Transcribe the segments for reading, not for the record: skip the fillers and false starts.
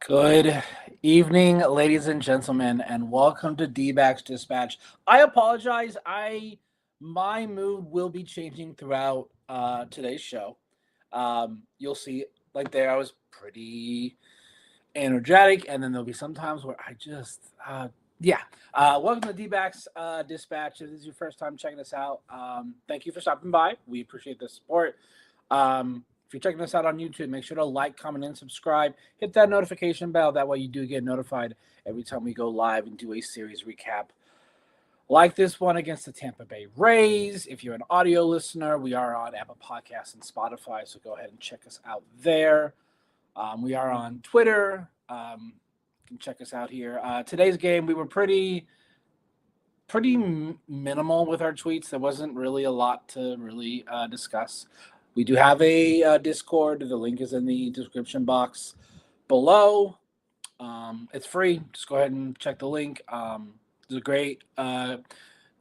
Good evening, ladies and gentlemen, and welcome to Dbacks Dispatch. I apologize. My mood will be changing throughout today's show. You'll see, like there, I was pretty energetic, and then there'll be some times where I just, yeah. Welcome to Dbacks Dispatch. If this is your first time checking us out, thank you for stopping by. We appreciate the support. If you're checking us out on YouTube, make sure to like, comment, and subscribe. Hit that notification bell. That way you do get notified every time we go live and do a series recap like this one against the Tampa Bay Rays. If you're an audio listener, we are on Apple Podcasts and Spotify, so go ahead and check us out there. We are on Twitter. You can check us out here. Today's game, we were pretty minimal with our tweets. There wasn't really a lot to really discuss. We do have a Discord. The link is in the description box below. It's free. Just go ahead and check the link. There's a great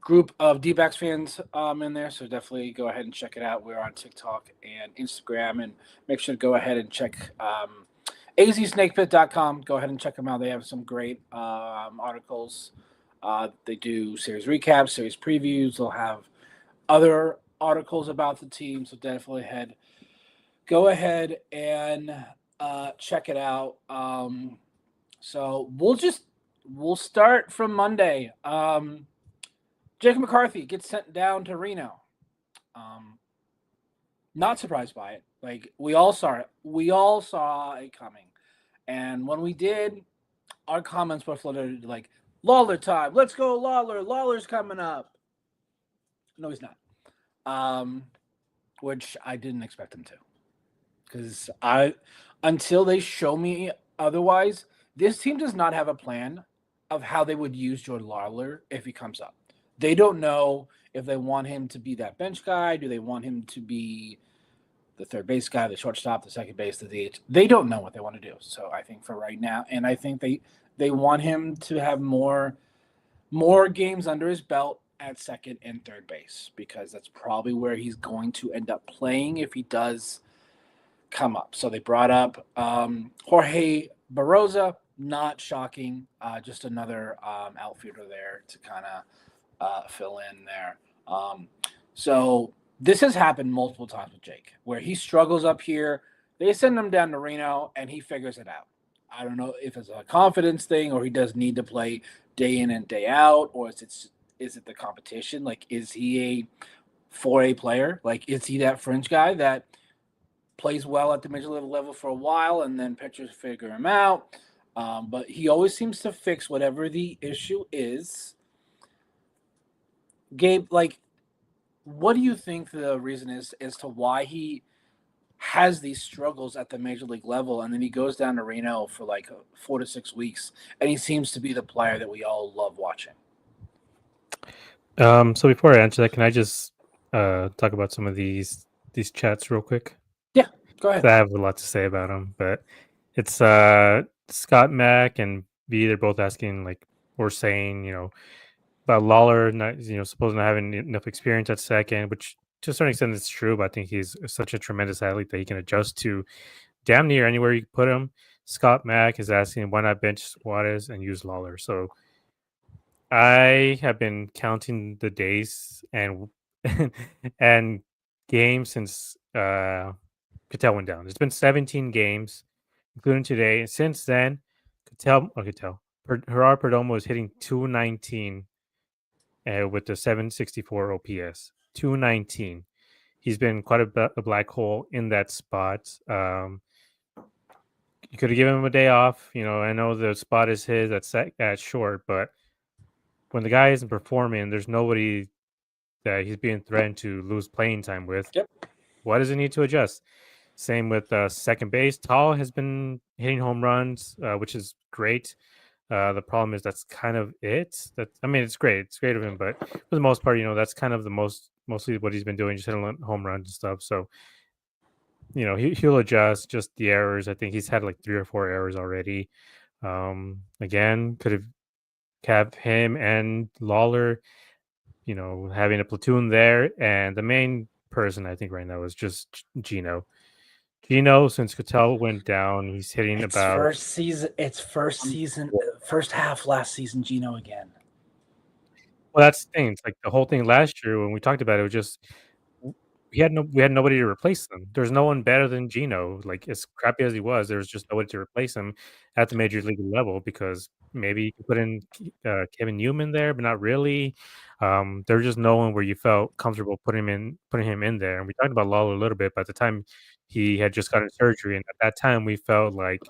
group of Dbacks fans in there, so definitely go ahead and check it out. We're on TikTok and Instagram, and make sure to go ahead and check azsnakepit.com. Go ahead and check them out. They have some great articles. They do series recaps, series previews. They'll have other articles about the team, so definitely go ahead and check it out. So we'll start from Monday. Jacob McCarthy gets sent down to Reno. Not surprised by it. Like we all saw it. We all saw it coming. And when we did, our comments were flooded like Lawler time. Let's go, Lawler. Lawler's coming up. No, he's not. Which I didn't expect him to. Because until they show me otherwise, this team does not have a plan of how they would use Jordan Lawler if he comes up. They don't know if they want him to be that bench guy. Do they want him to be the third base guy, the shortstop, the second base, the DH? They don't know what they want to do. So I think for right now, and I think they want him to have more games under his belt at second and third base, because that's probably where he's going to end up playing if he does come up. So they brought up Jorge Barroza. Not shocking, just another outfielder there to kind of fill in there. So this has happened multiple times with Jake, where he struggles up here. They send him down to Reno, and he figures it out. I don't know if it's a confidence thing, or he does need to play day in and day out, or is it the competition? Like, is he a 4A player? Like, is he that fringe guy that plays well at the major level for a while, and then pitchers figure him out? But he always seems to fix whatever the issue is. Gabe, like, what do you think the reason is as to why he has these struggles at the major league level, and then he goes down to Reno for like 4 to 6 weeks, and he seems to be the player that we all love watching? So before I answer that, can I just talk about some of these chats real quick? Yeah, go 'Cause ahead. I have a lot to say about them, but it's Scott Mack and B. They're both asking like or saying, about Lawler not supposed not having enough experience at second, which to a certain extent it's true, but I think he's such a tremendous athlete that he can adjust to damn near anywhere you put him. Scott Mack is asking why not bench Suarez and use Lawler. So I have been counting the days and and games since Cattell went down. It's been 17 games, including today. And since then, Gerard Perdomo is hitting 219 with the 764 OPS. 219. He's been quite a black hole in that spot. You could have given him a day off. I know the spot is his at short, but when the guy isn't performing, there's nobody that he's being threatened to lose playing time with. Yep. Why does he need to adjust? Same with second base. Tall has been hitting home runs, which is great. The problem is that's kind of it. It's great. It's great of him, but for the most part, that's kind of mostly what he's been doing, just hitting home runs and stuff. So, he'll adjust just the errors. I think he's had like 3 or 4 errors already. Again, could have him and Lawler, having a platoon there, and the main person I think right now is just Gino. Gino, since Cattell went down, he's hitting It's about. first season. It's first half last season. Gino again. Well, that's the thing. It's like the whole thing last year when we talked about it was just we had nobody to replace them. There's no one better than Gino. Like as crappy as he was, there was just nobody to replace him at the major league level because maybe you could put in Kevin Newman there, but not really. There's just no one where you felt comfortable putting him in there. And we talked about Lawler a little bit, but at the time he had just gotten surgery, and at that time we felt like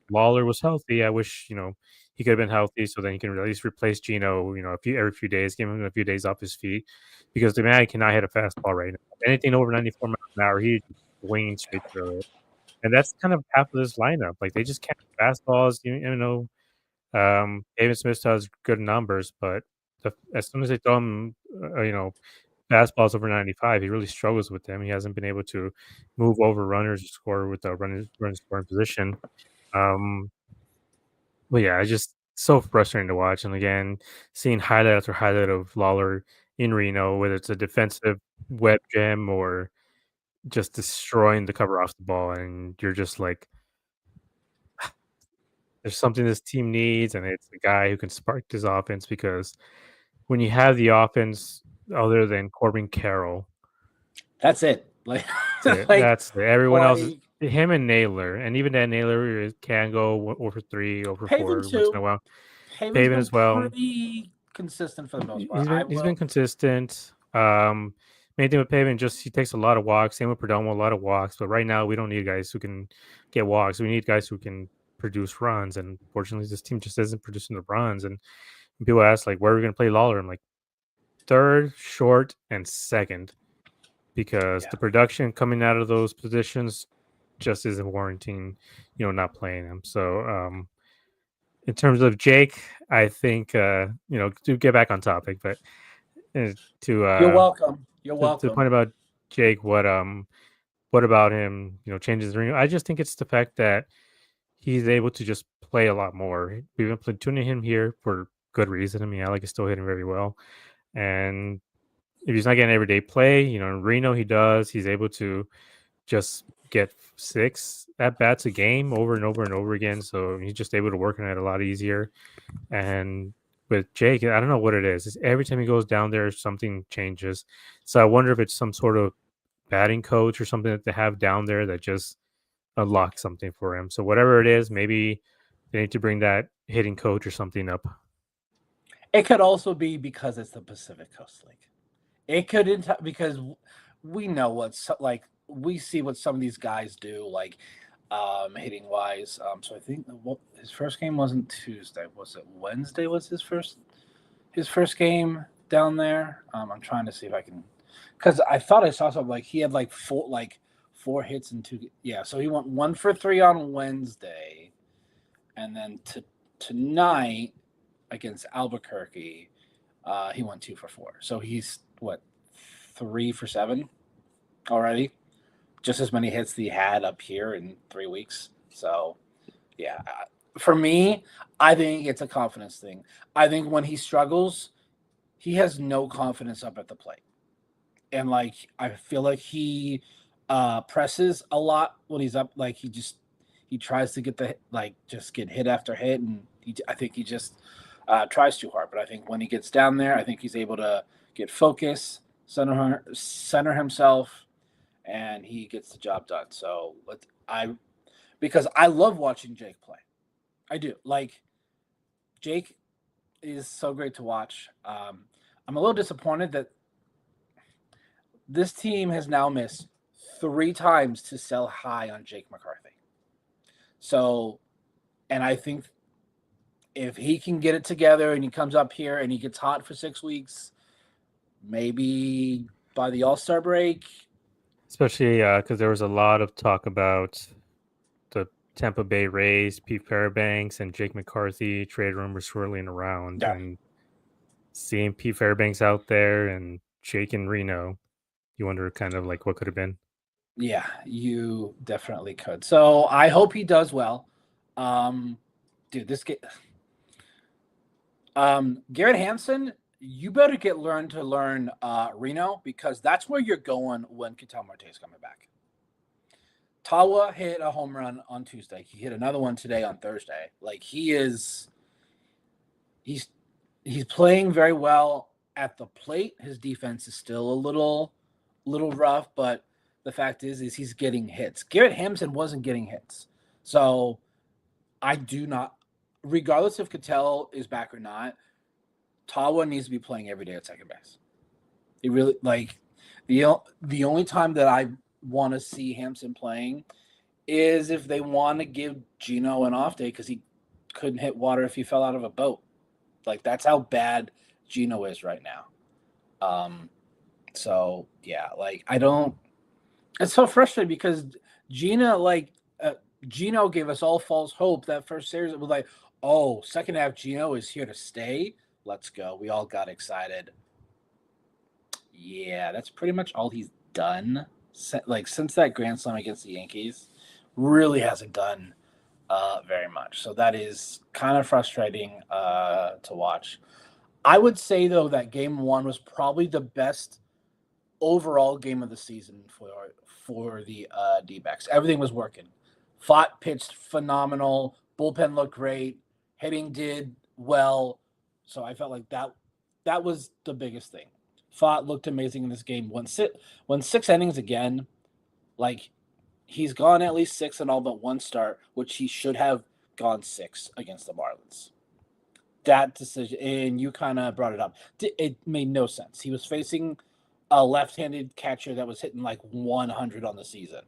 Lawler was healthy. I wish he could have been healthy, so then he can at least replace Gino. Every few days, give him a few days off his feet because the man cannot hit a fastball right now. Anything over 94 miles an hour, he's winging straight through it. And that's kind of half of this lineup. Like they just can't hit fastballs. David Smith has good numbers, but as soon as they throw him, fastballs over 95, he really struggles with them. He hasn't been able to move over runners or score with the runners scoring position. But yeah, it's just so frustrating to watch. And again, seeing highlight after highlight of Lawler in Reno, whether it's a defensive web gem or just destroying the cover off the ball, and you're just like, there's something this team needs, and it's the guy who can spark this offense because when you have the offense other than Corbin Carroll, That's it. Like, that's it. like, That's it. Everyone else is like him and Naylor, and even that Naylor can go over 3, over Paven 4 once in too. a while. Paven's Pavin been as well. pretty consistent for the most part. He's been consistent. Main thing with Pavin, just he takes a lot of walks. Same with Perdomo, a lot of walks. But right now, we don't need guys who can get walks. We need guys who can produce runs. And fortunately, this team just isn't producing the runs. And people ask like, where are we going to play Lawler? I'm like, third, short, and second, because the production coming out of those positions just isn't warranting, not playing him. So, in terms of Jake, I think to get back on topic, but You're to welcome. You're the welcome. point about Jake, what about him? Changes the ring. I just think it's the fact that he's able to just play a lot more. We've been platooning him here for good reason. I mean, Alec is still hitting very well, and if he's not getting everyday play, in Reno he does. He's able to just get 6 at bats a game over and over and over again. So he's just able to work on it a lot easier. And with Jake, I don't know what it is. It's every time he goes down there, something changes. So I wonder if it's some sort of batting coach or something that they have down there that just unlocks something for him. So whatever it is, maybe they need to bring that hitting coach or something up. It could also be because it's the Pacific Coast League. It could because we know what's like. We see what some of these guys do, like hitting wise. So I think his first game wasn't Tuesday. Was it Wednesday? Was his first game down there? I'm trying to see if I can, because I thought I saw something like he had like four hits and 2. Yeah, so he went 1 for 3 on Wednesday, and then tonight against Albuquerque, he went 2 for 4. So he's what 3 for 7 already. Just as many hits that he had up here in 3 weeks. So yeah, for me, I think it's a confidence thing. I think when he struggles, he has no confidence up at the plate, and like I feel like he presses a lot when he's up. Like he tries to get just get hit after hit, and I think he just tries too hard. But I think when he gets down there, I think he's able to get focus, center himself, and he gets the job done. So because I love watching Jake play. I do. Like Jake is so great to watch. I'm a little disappointed that this team has now missed 3 times to sell high on Jake McCarthy. So, and I think if he can get it together and he comes up here and he gets hot for 6 weeks, maybe by the All-Star break. Especially because there was a lot of talk about the Tampa Bay Rays, Pete Fairbanks, and Jake McCarthy trade rumors swirling around. Yeah. And seeing Pete Fairbanks out there and Jake in Reno, you wonder kind of like what could have been. Yeah, you definitely could. So I hope he does well. Dude, this game. Garrett Hansen, you better learn Reno, because that's where you're going when Ketel Marte's coming back. Tawa hit a home run on Tuesday. He hit another one today on Thursday. Like he's he's playing very well at the plate. His defense is still a little rough, but the fact is he's getting hits. Garrett Hampson wasn't getting hits. So I do not, regardless if Cattell is back or not, Tawa needs to be playing every day at second base. He really like the only time that I want to see Hampson playing is if they want to give Gino an off day because he couldn't hit water if he fell out of a boat. Like that's how bad Gino is right now. So yeah, like I don't. It's so frustrating because Gina, Gino gave us all false hope that first series. It was like, oh, second half Gino is here to stay. Let's go. We all got excited. Yeah, that's pretty much all he's done. Like since that grand slam against the Yankees, really hasn't done very much. So that is kind of frustrating to watch. I would say though that game one was probably the best overall game of the season for the D-backs. Everything was working. Pfaadt pitched phenomenal. Bullpen looked great. Hitting did well. So I felt like that was the biggest thing. Pfaadt looked amazing in this game. Won 6 innings again. Like he's gone at least 6 in all but one start, which he should have gone 6 against the Marlins. That decision, and you kind of brought it up. It made no sense. He was facing a left-handed catcher that was hitting like 100 on the season.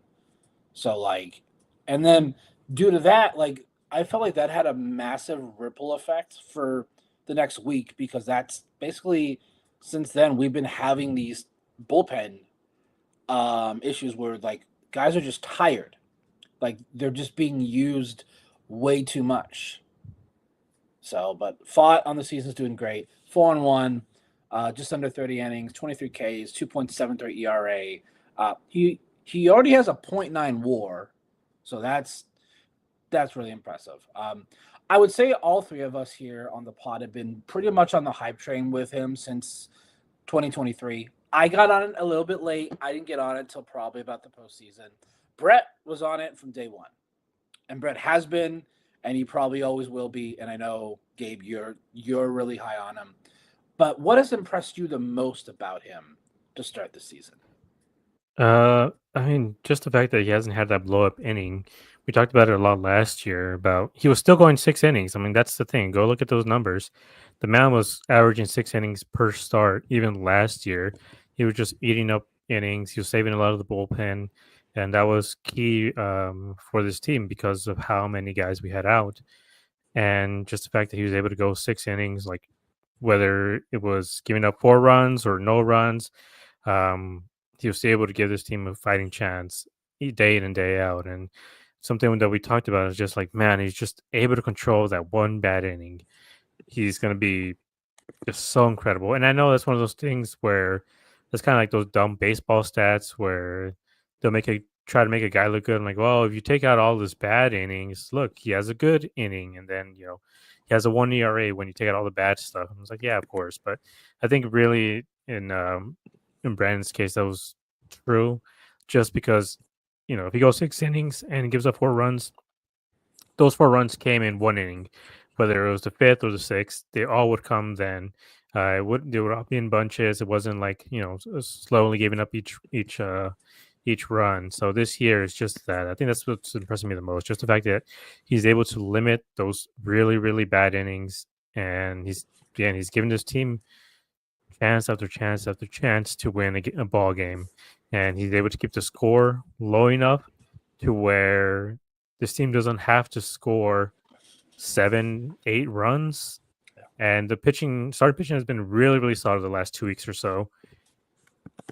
So like, and then due to that, like I felt like that had a massive ripple effect for the next week because that's basically since then we've been having these bullpen issues where like guys are just tired, like they're just being used way too much. So, but Pfaadt on the season is doing great. 4-1, just under 30 innings, 23 Ks, 2.73 ERA. He already has a .9 WAR, so that's really impressive. I would say all three of us here on the pod have been pretty much on the hype train with him since 2023. I got on it a little bit late. I didn't get on it until probably about the postseason. Brett was on it from day one, and Brett has been, and he probably always will be. And I know Gabe, you're really high on him. But what has impressed you the most about him to start the season? I mean, just the fact that he hasn't had that blow up inning. We talked about it a lot last year about he was still going 6 innings. I mean, that's the thing. Go look at those numbers. The man was averaging 6 innings per start even last year. He was just eating up innings. He was saving a lot of the bullpen, and that was key for this team because of how many guys we had out, and just the fact that he was able to go 6 innings, like whether it was giving up 4 runs or no runs, um, he was able to give this team a fighting chance day in and day out. And something that we talked about is just like, man, he's just able to control that one bad inning. He's going to be just so incredible. And I know that's one of those things where it's kind of like those dumb baseball stats where they'll try to make a guy look good. And like, well, if you take out all his bad innings, look, he has a good inning, and then he has a 1 ERA when you take out all the bad stuff. And it's like, yeah, of course, but I think really in Brandon's case that was true, just because if he goes 6 innings and gives up 4 runs, those 4 runs came in 1 inning, whether it was the fifth or the sixth, they all would come then. They would all be in bunches. It wasn't like slowly giving up each run. So this year is just that. I think that's what's impressing me the most, just the fact that he's able to limit those really really bad innings, and he's given this team chance after chance after chance to win a ball game, and he's able to keep the score low enough to where this team doesn't have to score 7, 8 runs. And the starting pitching has been really, really solid the last 2 weeks or so.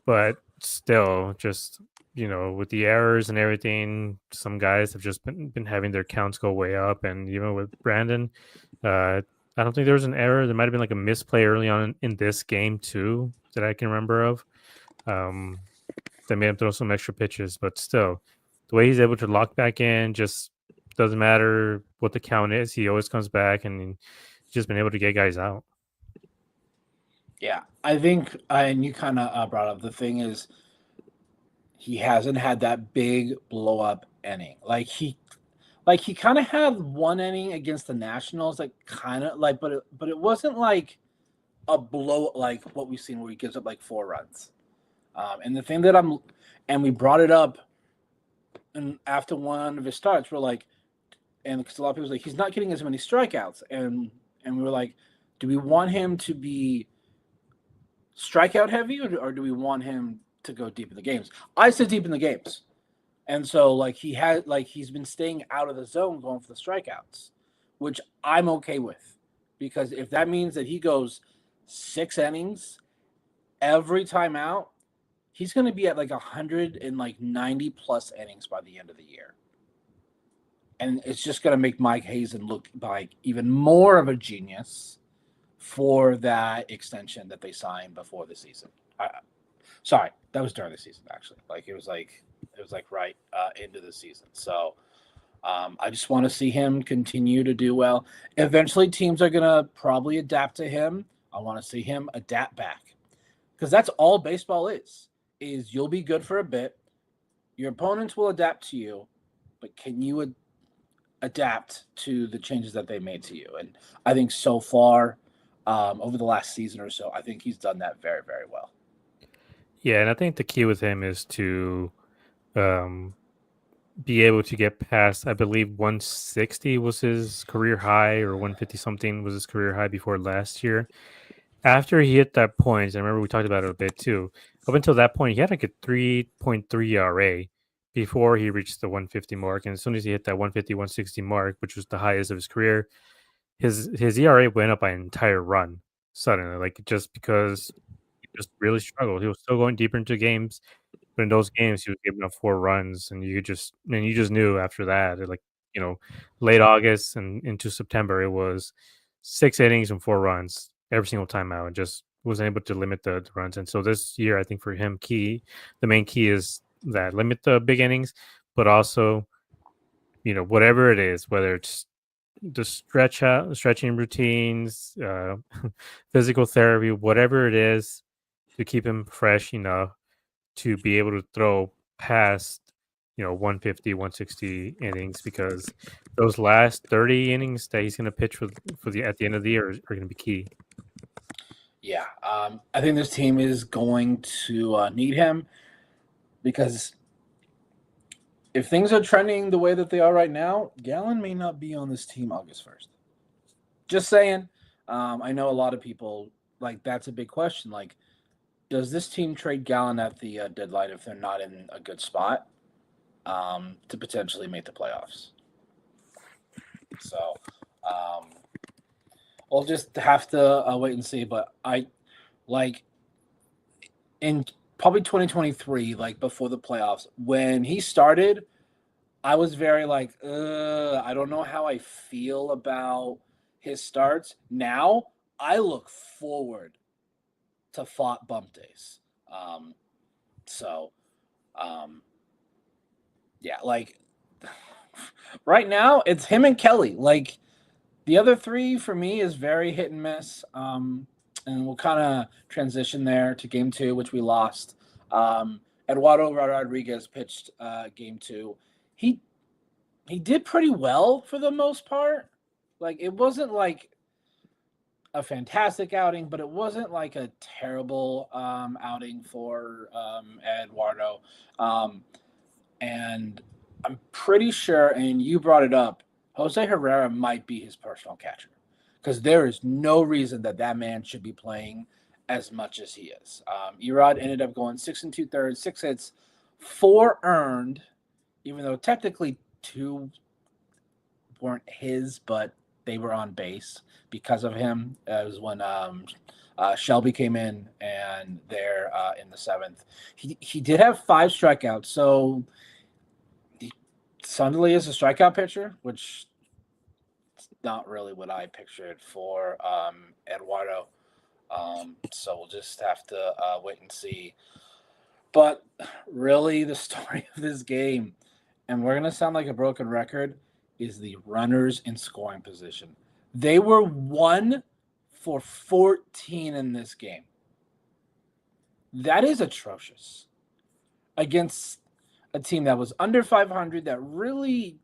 But still, just with the errors and everything, some guys have just been having their counts go way up. And even with Brandon, I don't think there was an error. There might have been like a misplay early on in this game too that I can remember of. That made him throw some extra pitches, but still, the way he's able to lock back in, just doesn't matter what the count is. He always comes back, and he's just been able to get guys out. Yeah, I think, and you kind of brought up the thing is he hasn't had that big blow up inning. Like he kind of had one inning against the Nationals, like kind of like, but it wasn't like a blow like what we've seen where he gives up like 4 runs. And the thing that and we brought it up, and after one of his starts, we're like, and because a lot of people were like, he's not getting as many strikeouts, and we were like, do we want him to be strikeout heavy, or do we want him to go deep in the games? I said deep in the games. And so like he's been staying out of the zone going for the strikeouts, which I'm okay with, because if that means that he goes 6 innings every time out, he's going to be at like 190 plus innings by the end of the year. And it's just going to make Mike Hazen look like even more of a genius for that extension that they signed before the season. Sorry, that was during the season, actually. Like it was like right into the season. So I just want to see him continue to do well. Eventually, teams are going to probably adapt to him. I want to see him adapt back, because that's all baseball is you'll be good for a bit. Your opponents will adapt to you, but can you adapt to the changes that they made to you? And I think so far, over the last season or so, I think he's done that very, very well. Yeah, and I think the key with him is to um, be able to get past, I believe 160 was his career high, or 150 something was his career high before last year. After he hit that point, I remember we talked about it a bit too. Up until that point, he had like a 3.3 ERA before he reached the 150 mark. And as soon as he hit that 150, 160 mark, which was the highest of his career, his ERA went up by an entire run suddenly, like just because he just really struggled. He was still going deeper into games, but in those games, he was giving up 4 runs, and you just knew after that, like, late August and into September, it was 6 innings and 4 runs every single time out, and just wasn't able to limit the runs. And so this year, I think for him, the main key is that limit the big innings, but also, whatever it is, whether it's the stretching routines, physical therapy, whatever it is, to keep him fresh enough to be able to throw past 150, 160 innings, because those last 30 innings that he's going to pitch for the at the end of the year are going to be key. Yeah, I think this team is going to need him, because if things are trending the way that they are right now, Gallen may not be on this team August 1st. Just saying. I know a lot of people, like, that's a big question. Like, does this team trade Gallen at the deadline if they're not in a good spot to potentially make the playoffs? So we'll just have to wait and see. But in probably 2023, like before the playoffs, when he started, I was very like, I don't know how I feel about his starts. Now I look forward to Pfaadt bump days. So, yeah, like right now it's him and Kelly. Like the other 3 for me is very hit and miss. And we'll kind of transition there to game 2, which we lost. Eduardo Rodriguez pitched game 2. He did pretty well for the most part. Like it wasn't like a fantastic outing, but it wasn't like a terrible outing for Eduardo. And I'm pretty sure, and you brought it up, Jose Herrera might be his personal catcher, because there is no reason that man should be playing as much as he is. Erod ended up going 6 2/3, 6 hits, 4 earned, even though technically 2 weren't his, but they were on base because of him. It was when Shelby came in, and they're in the 7th. He did have 5 strikeouts, so Sunderly is a strikeout pitcher, which is not really what I pictured for Eduardo. So we'll just have to wait and see. But really, the story of this game, and we're going to sound like a broken record, is the runners in scoring position. They were 1 for 14 in this game. That is atrocious against a team that was under 500 that really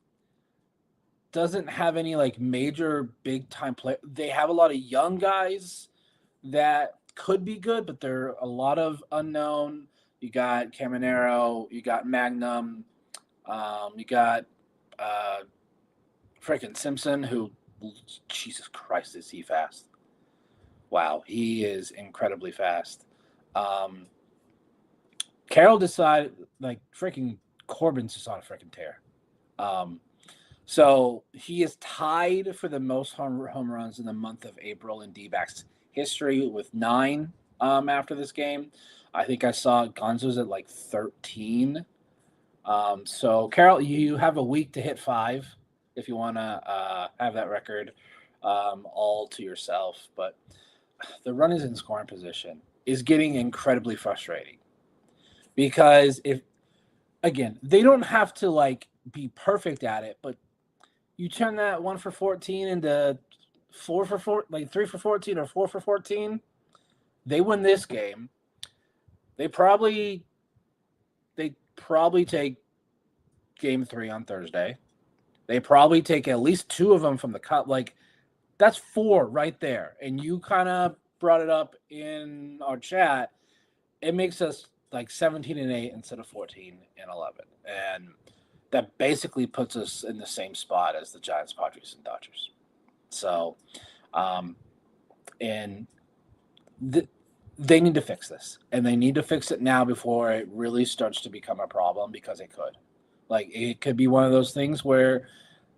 doesn't have any like major big time play. They have a lot of young guys that could be good, but there are a lot of unknown. You got Caminero, you got Magnum, you got uh, freaking Simpson, who, Jesus Christ, is he fast? Wow, he is incredibly fast. Um, Carroll decided, like, freaking Corbin's just on a freaking tear. Um, so he is tied for the most home runs in the month of April in Dbacks history with 9 after this game. I think I saw Gonzo's at like 13. So, Carol, you have a week to hit 5 if you want to have that record all to yourself. But the runners in scoring position is getting incredibly frustrating because if, again, they don't have to like be perfect at it, but you turn that 1 for 14 into 4 for 4, like 3 for 14 or 4 for 14, they win this game. They probably take game 3 on Thursday. They probably take at least 2 of them from the cup. Like, that's 4 right there. And you kind of brought it up in our chat. It makes us like 17-8 instead of 14-11. And that basically puts us in the same spot as the Giants, Padres, and Dodgers. So, and they need to fix this, and they need to fix it now before it really starts to become a problem, because it could. Like, it could be one of those things where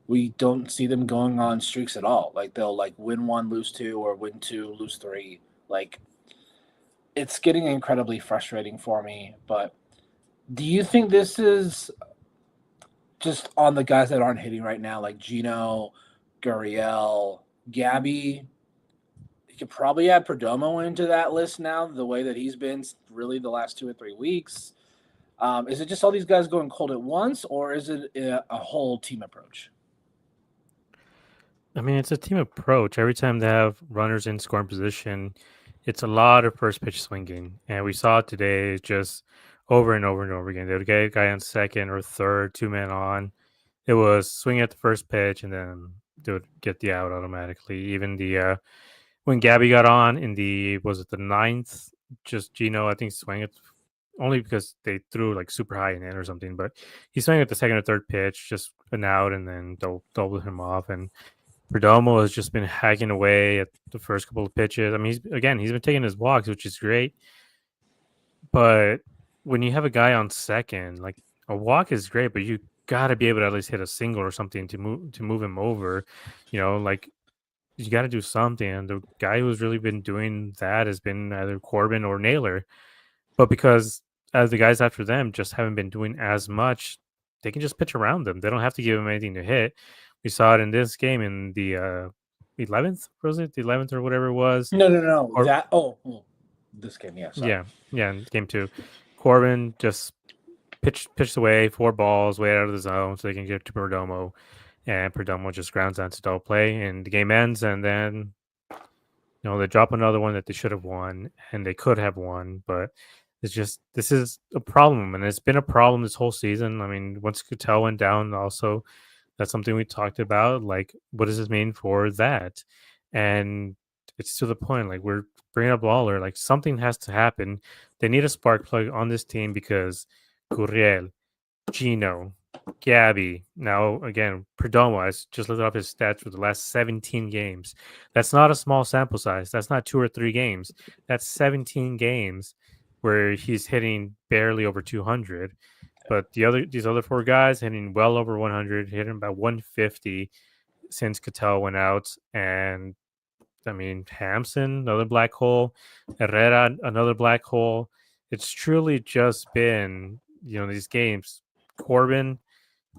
we don't see them going on streaks at all. Like, they'll like win 1, lose 2, or win 2, lose 3. Like, it's getting incredibly frustrating for me. But do you think this is just on the guys that aren't hitting right now, like Gino, Gurriel, Gabby? You could probably add Perdomo into that list now, the way that he's been really the last 2 or 3 weeks. Is it just all these guys going cold at once, or is it a whole team approach? I mean, it's a team approach. Every time they have runners in scoring position, it's a lot of first pitch swinging. And we saw it today just over and over and over again. They would get a guy on second or third, 2 men on. It was swing at the first pitch and then they would get the out automatically. Even the when Gabby got on in the, was it the ninth? Just Gino, I think, swing it only because they threw like super high in it or something. But he swung at the second or third pitch, just an out, and then double him off. And Perdomo has just been hacking away at the first couple of pitches. I mean, he's been taking his walks, which is great. But when you have a guy on second, like, a walk is great, but you got to be able to at least hit a single or something to move him over. Like, you got to do something. And the guy who's really been doing that has been either Corbin or Naylor. But because the guys after them just haven't been doing as much, they can just pitch around them. They don't have to give them anything to hit. We saw it in this game in the 11th, was it? The 11th or whatever it was. No. Or, This game, yeah. Sorry. yeah, in game 2. Corbin just pitched away 4 balls way out of the zone so they can get to Perdomo. And Perdomo just grounds out to double play, and the game ends. And then, they drop another one that they should have won, and they could have won. But this is a problem, and it's been a problem this whole season. I mean, once Cattell went down, also, that's something we talked about. Like, what does this mean for that? And it's to the point, like, we're bringing up Lawler. Like, something has to happen. They need a spark plug on this team because Gurriel, Gino, Gabby, now again, Perdomo, I just looked up his stats for the last 17 games. That's not a small sample size. That's not 2 or 3 games. That's 17 games where he's hitting barely over 200. But these other 4 guys hitting well over 100, hitting about 150 since Cattell went out. And I mean, Hampson, another black hole, Herrera, another black hole. It's truly just been, these games, Corbin,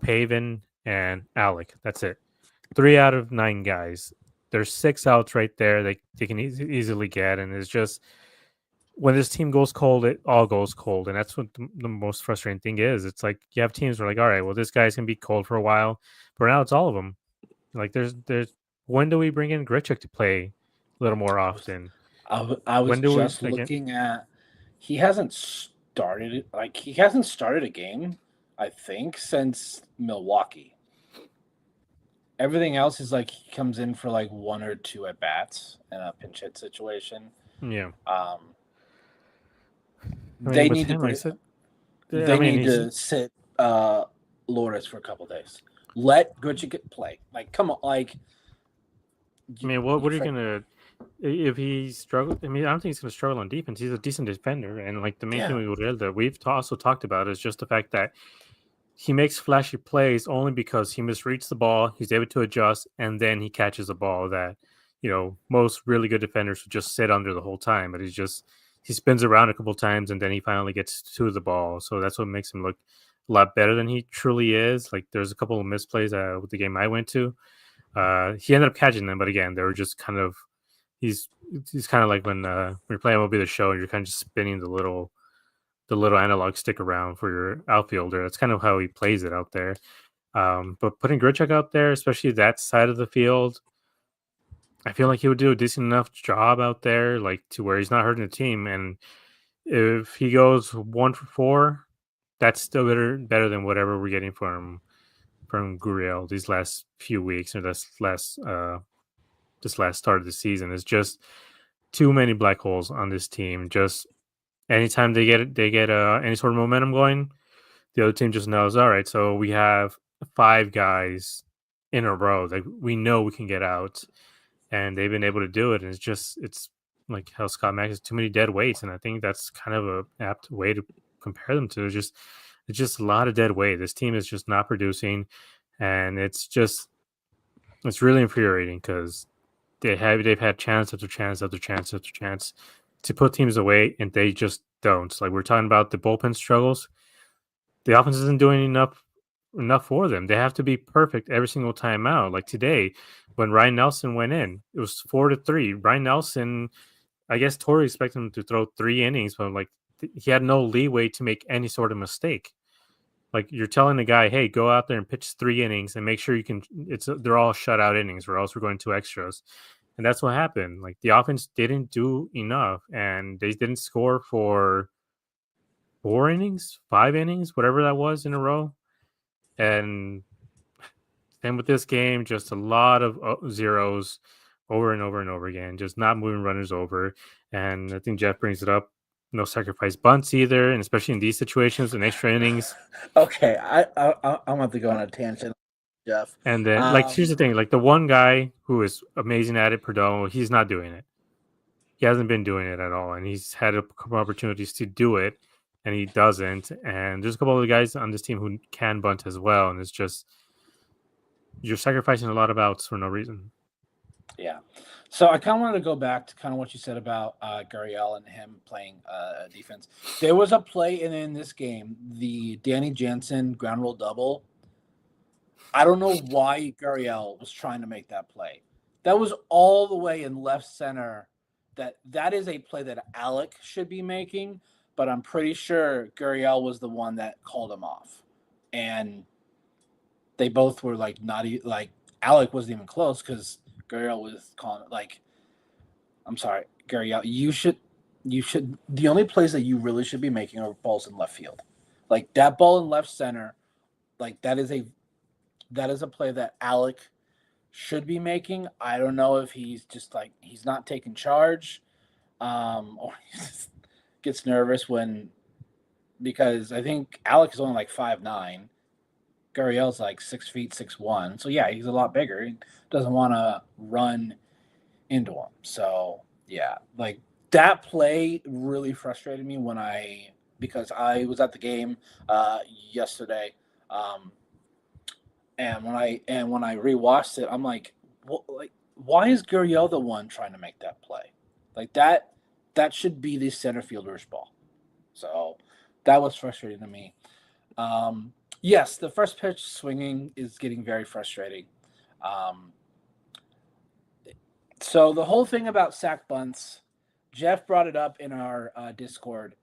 Pavin, and Alec. That's it. 3 out of 9 guys. There's 6 outs right there they can easily get. And it's just, when this team goes cold, it all goes cold. And that's what the most frustrating thing is. It's like you have teams where, like, all right, well, this guy's going to be cold for a while. But now it's all of them. Like, there's when do we bring in Grichuk to play a little more often? I was looking at, he hasn't started a game I think, since Milwaukee. Everything else is like he comes in for like 1 or 2 at bats in a pinch hit situation. Yeah. Um, I mean, they with need to him, like I bring, said, I they mean, need he's. to sit Lourdes for a couple days. Let Grichuk play. Like, come on, like I you, mean, you what are you frick- gonna if he struggles? I mean, I don't think he's gonna struggle on defense. He's a decent defender, and like the main thing yeah. with Uriel that we've also talked about is just the fact that he makes flashy plays only because he misreads the ball, he's able to adjust, and then he catches a ball that, most really good defenders would just sit under the whole time. But he spins around a couple times and then he finally gets to the ball. So that's what makes him look a lot better than he truly is. Like there's a couple of misplays with the game I went to. He ended up catching them, but again, they were just kind of he's he's kind of like when you're playing MLB the Show and you're kind of just spinning the little analog stick around for your outfielder. That's kind of how he plays it out there. But putting Grichuk out there, especially that side of the field, I feel like he would do a decent enough job out there, like to where he's not hurting the team. And if he goes 1 for 4, that's still better than whatever we're getting from Gurriel these last few weeks or this last start of the season. Is just too many black holes on this team. Just anytime they get any sort of momentum going, the other team just knows, all right, so we have 5 guys in a row that we know we can get out, and they've been able to do it. And it's like how Scott Mack has too many dead weights, and I think that's kind of a apt way to compare them to. It's just a lot of dead weight. This team is just not producing, and it's really infuriating because they've had chance after chance after chance after chance to put teams away, and they just don't. Like we're talking about the bullpen struggles, the offense isn't doing enough for them. They have to be perfect every single time out. Like today, when Ryan Nelson went in, it was 4-3. Ryan Nelson, I guess Torrey expected him to throw 3 innings, but like he had no leeway to make any sort of mistake. Like you're telling the guy, hey, go out there and pitch 3 innings and make sure you can. They're all shutout innings, or else we're going 2 extras. And that's what happened. Like the offense didn't do enough, and they didn't score for 4 innings, 5 innings, whatever that was in a row. And same with this game, just a lot of zeros over and over and over again, just not moving runners over. And I think Jeff brings it up. No sacrifice bunts either, and especially in these situations in extra innings. Okay, I'm about to go on a tangent, Jeff. And then, like, here's the thing: like the one guy who is amazing at it, Perdomo, he's not doing it. He hasn't been doing it at all, and he's had a couple opportunities to do it, and he doesn't. And there's a couple of guys on this team who can bunt as well, and it's just you're sacrificing a lot of outs for no reason. Yeah. So I kind of wanted to go back to kind of what you said about Gurriel and him playing defense. There was a play in this game, the Danny Jansen ground rule double. I don't know why Gurriel was trying to make that play. That was all the way in left center. That is a play that Alec should be making, but I'm pretty sure Gurriel was the one that called him off. And they both were like like Alec wasn't even close because Gurriel was calling it like, I'm sorry, Gurriel, you should the only plays that you really should be making are balls in left field. Like that ball in left center, like that is a play that Alec should be making. I don't know if he's just like he's not taking charge, or he just gets nervous because I think Alec is only like 5'9". Gurriel's like 6 feet 6'1". So yeah, he's a lot bigger. He doesn't want to run into him. So yeah, like that play really frustrated me because I was at the game yesterday, um, and when I rewatched it, I'm like, like why is Gurriel the one trying to make that play? Like that should be the center fielder's ball. So that was frustrating to me. Yes, the first pitch swinging is getting very frustrating. Um, so the whole thing about sack bunts, Jeff brought it up in our Discord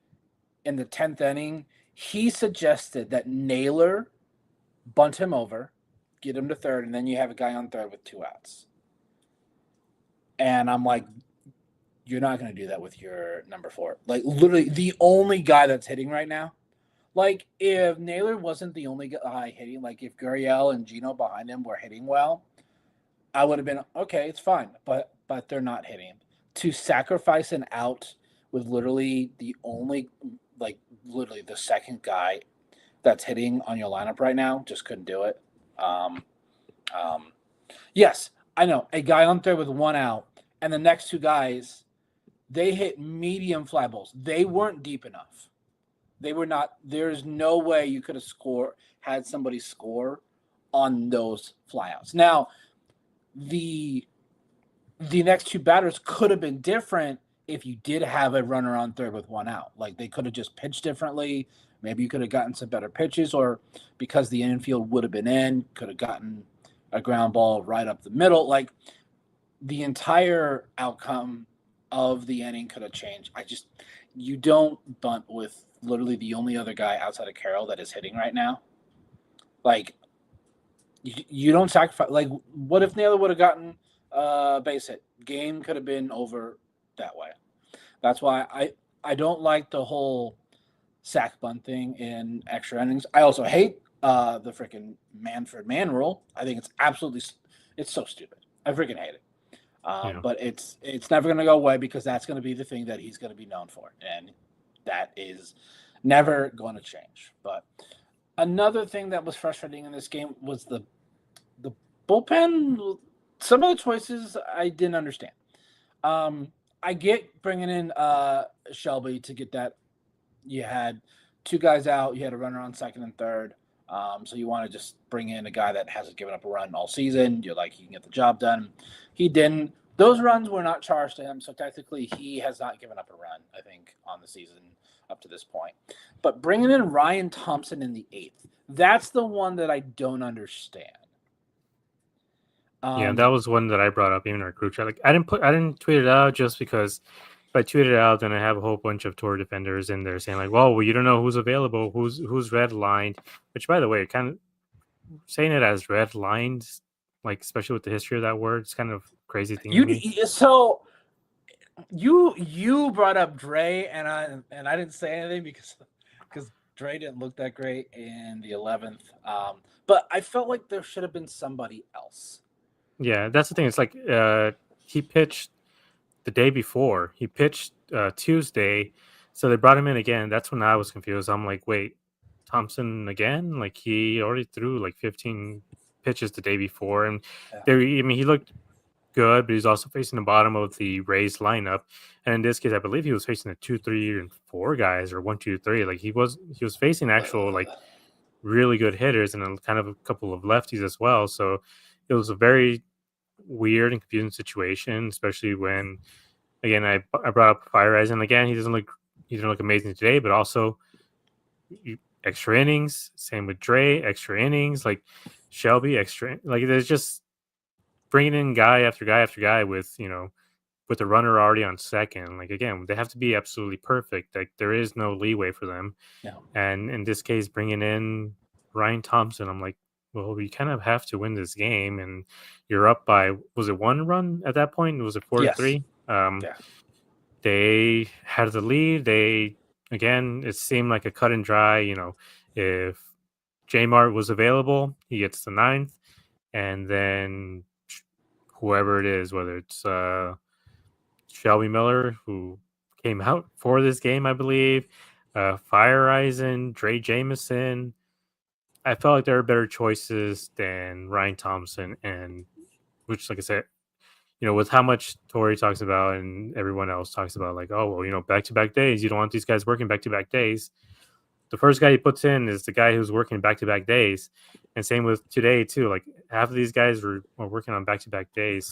in the 10th inning. He suggested that Naylor bunt him over, get him to third, and then you have a guy on third with 2 outs. And I'm like, you're not going to do that with your number 4. Like literally the only guy that's hitting right now, Like if Naylor wasn't the only guy hitting, like if Gurriel and Gino behind him were hitting well, I would have been okay. It's fine, but they're not hitting. To sacrifice an out with literally the only, like literally the second guy that's hitting on your lineup right now, just couldn't do it. Um, um, yes, I know a guy on third with one out, and the next two guys they hit medium fly balls. They weren't deep enough. They were not. There's no way you could have had somebody score on those flyouts. Now the next two batters could have been different if you did have a runner on third with one out. Like they could have just pitched differently. Maybe you could have gotten some better pitches, or because the infield would have been in, could have gotten a ground ball right up the middle. Like the entire outcome of the inning could have changed. You don't bunt with literally the only other guy outside of Carroll that is hitting right now. Like you don't sacrifice. Like what if Naylor would have gotten base hit? Game could have been over that way. That's why I don't like the whole sack bunt thing in extra innings. I also hate the freaking Manfred man rule. I think it's so stupid. I freaking hate it. But it's never going to go away because that's going to be the thing that he's going to be known for, and that is never going to change. But another thing that was frustrating in this game was the bullpen. Some of the choices I didn't understand. I get bringing in Shelby to get that. You had two guys out. You had a runner on second and third. So you want to just bring in a guy that hasn't given up a run all season. You're like, he can get the job done. He didn't. Those runs were not charged to him. So technically, he has not given up a run, I think, on the season up to this point. But bringing in Ryan Thompson in the eighth, that's the one that I don't understand. Yeah, that was one that I brought up even in our group chat. Like I didn't tweet it out just because if I tweet it out, then I have a whole bunch of tour defenders in there saying like, well, you don't know who's available, who's red lined. Which, by the way, kind of saying it as red lined, like especially with the history of that word, it's kind of crazy thing to me. So you brought up Dre, and I didn't say anything because Dre didn't look that great in the 11th. But I felt like there should have been somebody else. Yeah, that's the thing. It's like he pitched the day before. He pitched Tuesday, so they brought him in again. That's when I was confused. I'm like, wait, Thompson again? Like he already threw like 15 pitches the day before, and he looked good, but he's also facing the bottom of the Rays lineup. And in this case, I believe he was facing the 2, 3, and 4 guys, or 1, 2, 3. Like he was facing actual like really good hitters and a kind of a couple of lefties as well. So it was a very weird and confusing situation, especially when again I brought up Fire Eyes, and again he didn't look amazing today, but also extra innings. Same with Dre, extra innings. Like Shelby, extra. Like there's just bringing in guy after guy after guy with with the runner already on second. Like again, they have to be absolutely perfect. Like there is no leeway for them. No. And in this case, bringing in Ryan Thompson, I'm like, well, we kind of have to win this game, and you're up by was it 1 run at that point? Was it 4-3? Yeah. They had the lead. Again, it seemed like a cut and dry. If J Mart was available, he gets the ninth, and then whoever it is, whether it's Shelby Miller, who came out for this game, I believe, Fire Eisen, Dre Jameson. I felt like there were better choices than Ryan Thompson, and which, like I said, with how much Tori talks about and everyone else talks about, like, oh, well, back-to-back days. You don't want these guys working back-to-back days. The first guy he puts in is the guy who's working back-to-back days. And same with today, too. Like, half of these guys were working on back-to-back days.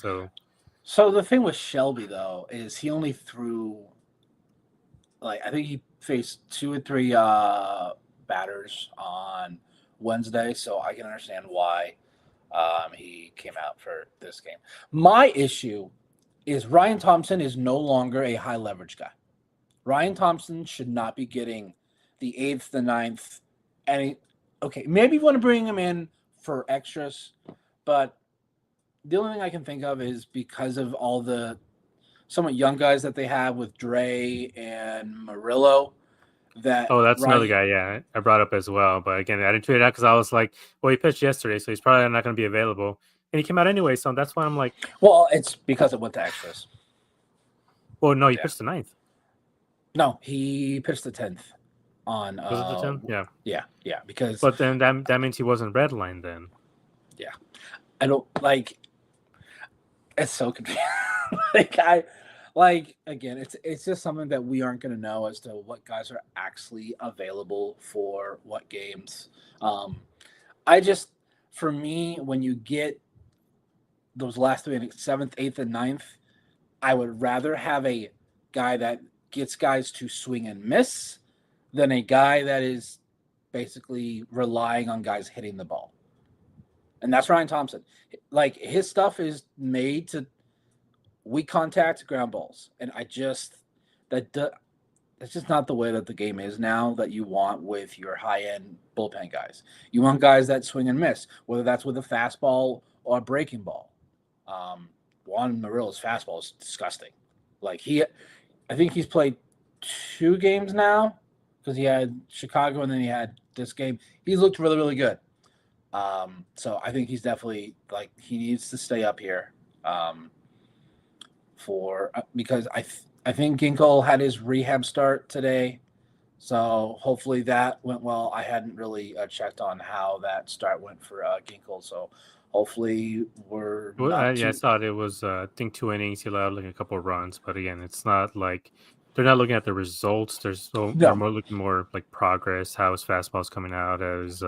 So the thing with Shelby, though, is he only threw, like, I think he faced 2 or 3 batters on Wednesday, so I can understand why he came out for this game. My issue is Ryan Thompson is no longer a high leverage guy. Ryan Thompson should not be getting the 8th, the 9th, okay, maybe you want to bring him in for extras, but the only thing I can think of is because of all the somewhat young guys that they have with Dre and Murillo. that Oh, that's another right. guy. Yeah, I brought up as well. But again, I didn't tweet it out because I was like, well, he pitched yesterday, so he's probably not going to be available. And he came out anyway, so that's why I'm like, Well, it's because it went to extras. well, no, he Yeah. pitched the ninth. No, he pitched the 10th on. Was it the 10th? Yeah. Yeah. Because But then that means he wasn't redlined then. yeah, I don't like. It's so confusing. Again, it's just something that we aren't going to know as to what guys are actually available for what games. I just, for me, when you get those last three innings, 7th, 8th, and 9th, I would rather have a guy that gets guys to swing and miss than a guy that is basically relying on guys hitting the ball. And that's Ryan Thompson. Like his stuff is made to weak contact ground balls, and that's just not the way that the game is now. That you want with your high end bullpen guys. You want guys that swing and miss, whether that's with a fastball or a breaking ball. Juan Marilla's fastball is disgusting. I think he's played 2 games now because he had Chicago and then he had this game. He's looked really, really good. So I think he's definitely he needs to stay up here because I think Ginkle had his rehab start today, so hopefully that went well. I hadn't really checked on how that start went for Ginkle, so hopefully we're Well, not yeah, I too. saw it. It was, I think, 2 innings. He allowed like a couple of runs, but again, it's not like they're not looking at the results. They're No. more looking more like progress, how his fastball's coming out, as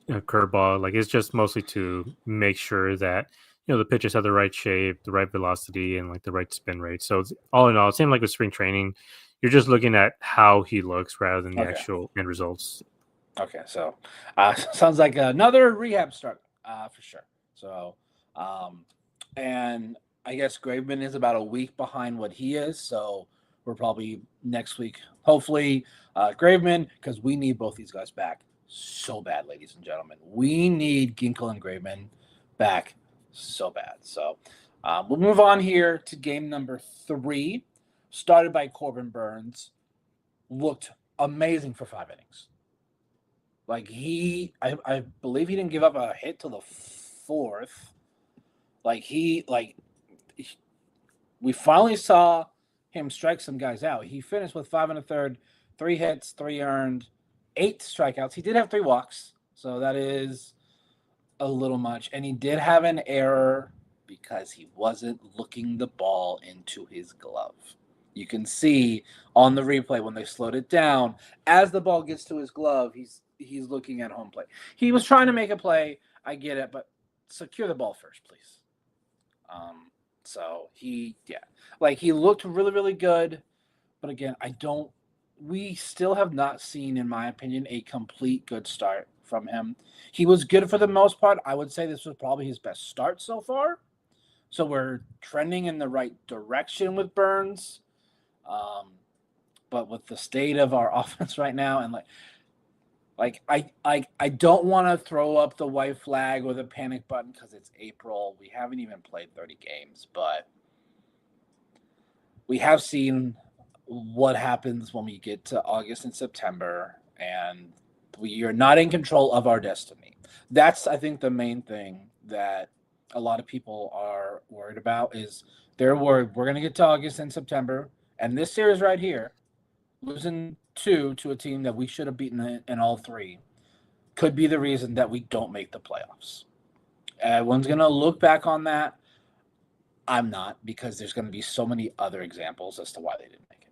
curveball. Like it's just mostly to make sure that the pitches have the right shape, the right velocity, and like the right spin rate. So all in all, it seemed like with spring training, you're just looking at how he looks rather than the Okay. actual end results. Okay, so sounds like another rehab start for sure. So, and I guess Graveman is about a week behind what he is. So we're probably next week, hopefully, Graveman, because we need both these guys back so bad, ladies and gentlemen. We need Ginkle and Graveman back so bad. So we'll move on here to game number 3, started by Corbin Burns. Looked amazing for 5 innings. I believe he didn't give up a hit till the 4th. We finally saw him strike some guys out. He finished with 5 1/3, 3 hits, 3 earned, 8 strikeouts. He did have 3 walks, so that is a little much. And he did have an error because he wasn't looking the ball into his glove. You can see on the replay when they slowed it down, as the ball gets to his glove, he's looking at home plate. He was trying to make a play. I get it, but secure the ball first, please. So he looked really, really good. But again, we still have not seen, in my opinion, a complete good start from him. He was good for the most part. I would say this was probably his best start so far. So we're trending in the right direction with Burns. But with the state of our offense right now, and I don't want to throw up the white flag or the panic button because it's April. We haven't even played 30 games, but we have seen what happens when we get to August and September, and we are not in control of our destiny. That's, I think, the main thing that a lot of people are worried about is they're worried we're going to get to August and September, and this series right here, losing 2 to a team that we should have beaten in all 3, could be the reason that we don't make the playoffs. Everyone's going to look back on that. I'm not, because there's going to be so many other examples as to why they didn't make it.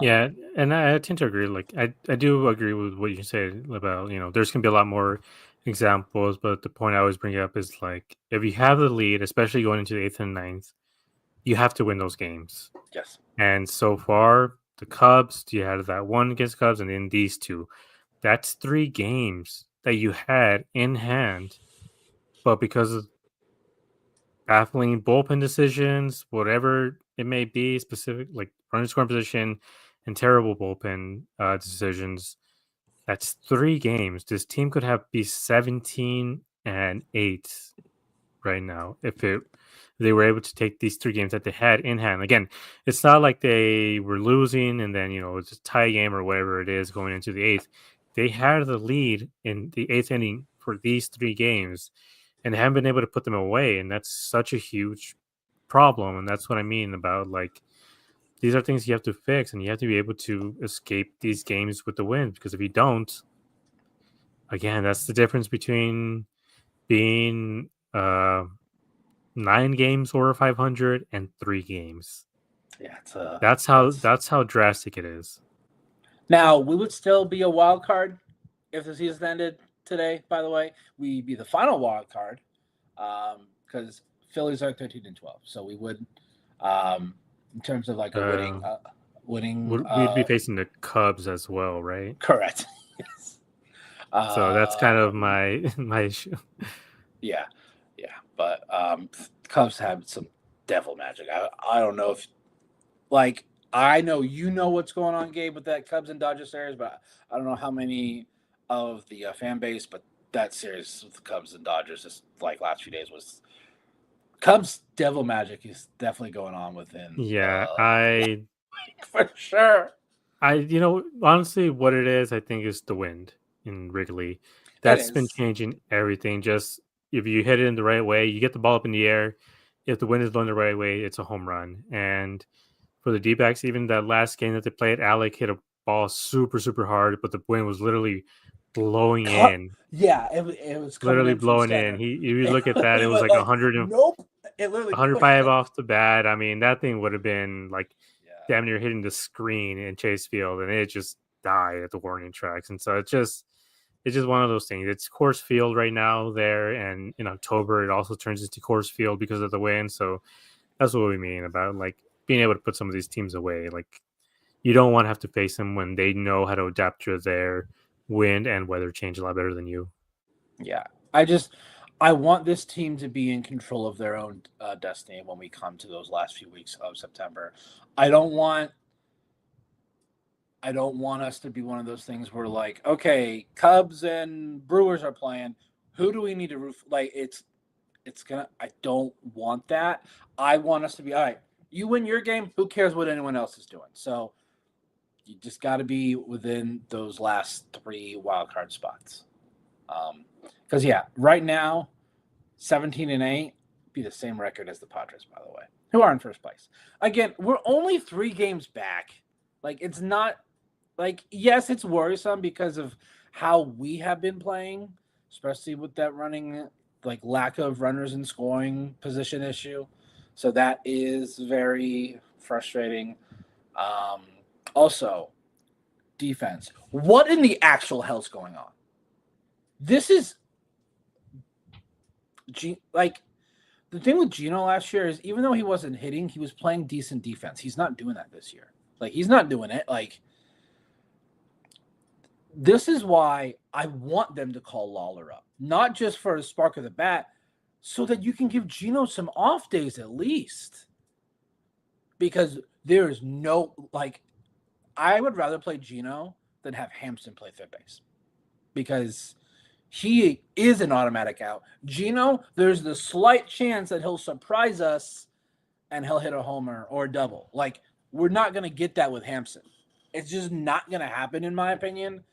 Yeah, and I tend to agree. Like I do agree with what you said about, there's gonna be a lot more examples, but the point I always bring up is like if you have the lead, especially going into the 8th and 9th, you have to win those games. Yes. And so far, the Cubs, you had that one against Cubs, and then these 2. That's 3 games that you had in hand, but because of baffling bullpen decisions, whatever it may be, specific like running scoring position and terrible bullpen decisions. That's 3 games. This team could have be 17-8 right now they were able to take these 3 games that they had in hand. Again, it's not like they were losing and then it's a tie game or whatever it is going into the eighth. They had the lead in the eighth inning for these 3 games and haven't been able to put them away, and that's such a huge problem. And that's what I mean about like these are things you have to fix, and you have to be able to escape these games with the win. Because if you don't, again, that's the difference between being 9 games over 500 and 3 games. Yeah, it's That's how drastic it is. Now we would still be a wild card if the season ended today. By the way, we'd be the final wild card because Phillies are 13-12, so we would, in terms of like a winning. We'd be facing the Cubs as well, right? Correct. Yes. So that's kind of my issue. Yeah, but Cubs have some devil magic. I don't know if like I know what's going on, Gabe, with that Cubs and Dodgers series, but I don't know how many of the fan base, but that series with the Cubs and Dodgers, just like last few days, was Cubs devil magic is definitely going on within. Yeah, for sure. Honestly, what it is, I think, is the wind in Wrigley. That's been changing everything. Just if you hit it in the right way, you get the ball up in the air. If the wind is blowing the right way, it's a home run. And for the D-backs, even that last game that they played, Alec hit a ball super, super hard, but the wind was literally blowing in. Yeah, it was literally blowing in. If you look at that, it was like 100. Nope. It literally 105 off the bat. I mean, that thing would have been like damn near hitting the screen in Chase Field, and it just died at the warning tracks. And so it's just one of those things. It's Coors Field right now there, and in October it also turns into Coors Field because of the wind. So that's what we mean about like being able to put some of these teams away. Like you don't want to have to face them when they know how to adapt to their wind and weather change a lot better than you. Yeah, I want this team to be in control of their own destiny when we come to those last few weeks of September. I don't want us to be one of those things where like, okay, Cubs and Brewers are playing. Who do we need to root for? Like it's gonna. I don't want that. I want us to be all right. You win your game. Who cares what anyone else is doing? So you just got to be within those last 3 wild card spots. Because right now, 17-8 be the same record as the Padres, by the way, who are in first place. Again, we're only 3 games back. Like it's not like yes, it's worrisome because of how we have been playing, especially with that running like lack of runners in scoring position issue. So that is very frustrating. Also, defense. What in the actual hell's going on? This is like the thing with Gino last year is even though he wasn't hitting, he was playing decent defense. He's not doing that this year. Like he's not doing it. Like this is why I want them to call Lawler up, not just for a spark of the bat, so that you can give Gino some off days at least. Because there is no like, I would rather play Gino than have Hampson play third base, because he is an automatic out. Gino, there's the slight chance that he'll surprise us and he'll hit a homer or a double. Like, we're not going to get that with Hampson. It's just not going to happen, in my opinion.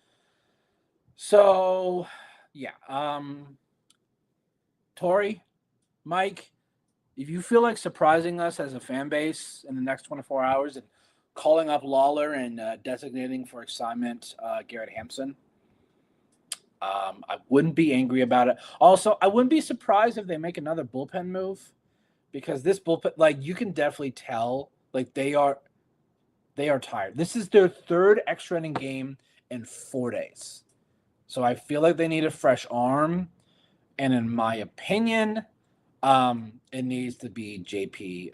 So, yeah. Tori, Mike, if you feel like surprising us as a fan base in the next 24 hours and calling up Lawler and designating for assignment Garrett Hampson, I wouldn't be angry about it. Also, I wouldn't be surprised if they make another bullpen move, because this bullpen, like, you can definitely tell, like, they are tired. This is their 3rd extra inning game in 4 days. So I feel like they need a fresh arm. And in my opinion, it needs to be JP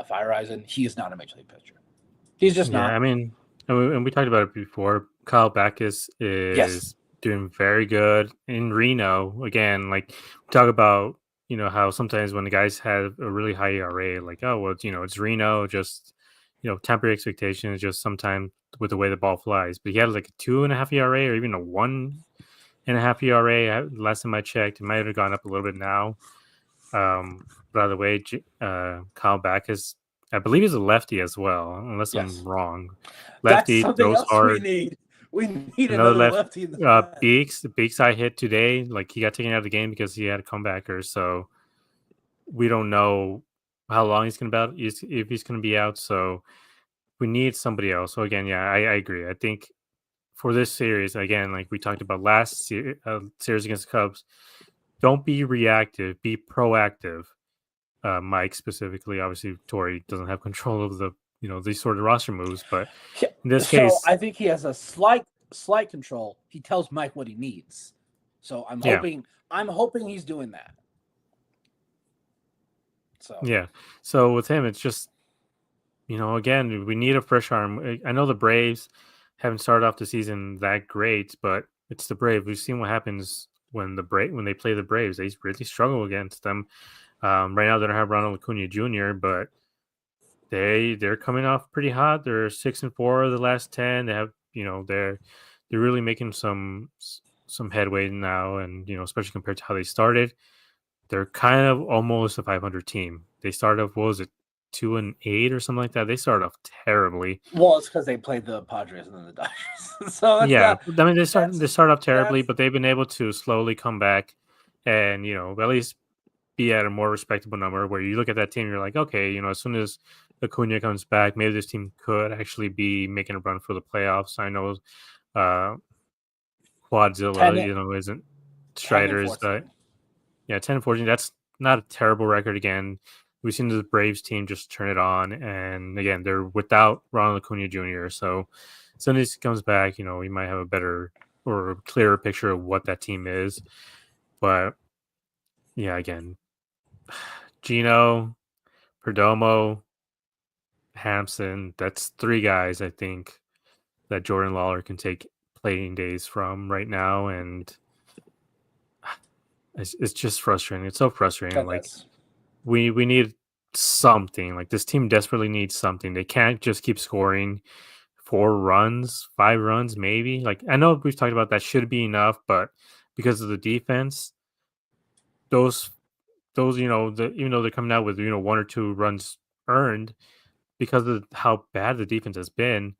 Feyereisen. He is not a major league pitcher. He's just not. I mean, and we talked about it before. Kyle Backus is doing very good in Reno. Again, like we talk about, how sometimes when the guys have a really high ERA, like, oh, well, it's Reno, just, temporary expectations, just sometimes with the way the ball flies. But he had like a 2.5 ERA or even a 1.5 ERA. Last time I checked, it might have gone up a little bit now. By the way, Kyle Back is, I believe, he's a lefty as well, unless I'm Yes, wrong. that's Lefty something throws else we hard. need. We need Another another left, lefty in the Fed. Beaks I hit today. Like he got taken out of the game because he had a comebacker. So we don't know how long he's gonna be out. If he's gonna be out. So we need somebody else. So again, yeah, I agree. I think for this series, again, like we talked about last series against the Cubs, don't be reactive, be proactive. Mike specifically, obviously, Tori doesn't have control of the these sort of roster moves, but Yeah, in this so case, I think he has a slight control. He tells Mike what he needs. So I'm yeah, hoping he's doing that. So yeah. So with him, it's just again, we need a fresh arm. I know the Braves haven't started off the season that great, but it's the Braves. We've seen what happens when when they play the Braves. They really struggle against them. Right now, they don't have Ronald Acuna Jr., but they're coming off pretty hot. They're 6-4 of the last 10. They have they're really making some headway now, and especially compared to how they started, they're kind of almost a 500 team. They started off, what was it, 2-8 or something like that. They started off terribly. well, it's because they played the Padres and then the Dodgers. So that's Yeah, not I mean they that's start off terribly, that's but they've been able to slowly come back, and at least be at a more respectable number. Where you look at that team, you're like, okay, as soon as Acuna comes back, maybe this team could actually be making a run for the playoffs. I know uh, Quadzilla, 10, isn't 10 and Strider is 14. yeah, 10-14. That's not a terrible record again. We've seen the Braves team just turn it on, and again, they're without Ronald Acuna Jr. So as soon as he comes back, we might have a better or clearer picture of what that team is. But yeah, again, Gino, Perdomo, Hampson, that's three guys I think that Jordan Lawler can take playing days from right now, and it's just frustrating. It's so frustrating. That Like does. we need something. Like this team desperately needs something. They can't just keep scoring 4 runs, 5 runs, maybe. Like I know we've talked about that should be enough, but because of the defense, those even though they're coming out with 1 or 2 runs earned because of how bad the defense has been,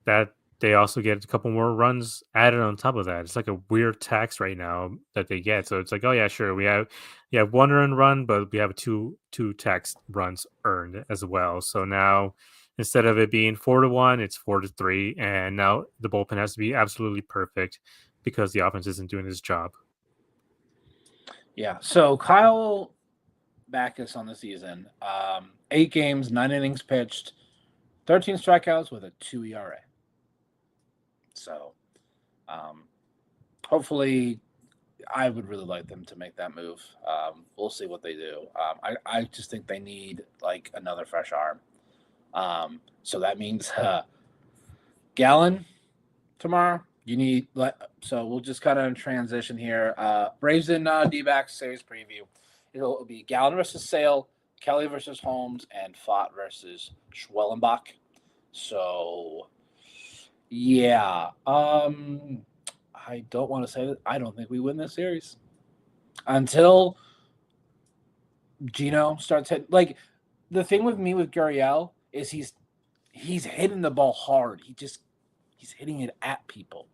that they also get a couple more runs added on top of that. It's like a weird tax right now that they get. So it's like, oh yeah, sure, we have 1 run, but we have two tax runs earned as well. So now instead of it being 4-1, it's 4-3, and now the bullpen has to be absolutely perfect because the offense isn't doing its job. Yeah. So Kyle Backus on the season, 8 games, 9 innings pitched, 13 strikeouts with a 2 ERA. So hopefully, I would really like them to make that move. We'll see what they do. I just think they need like another fresh arm. So that means Gallon tomorrow. You need so we'll just kind of transition here. Braves and Dbacks series preview. It'll be Gallon versus Sale, Kelly versus Holmes, and Pfaadt versus Schwellenbach. So yeah, I don't want to say that I don't think we win this series until Gino starts hitting. Like the thing with me with Gurriel is he's hitting the ball hard. He's hitting it at people.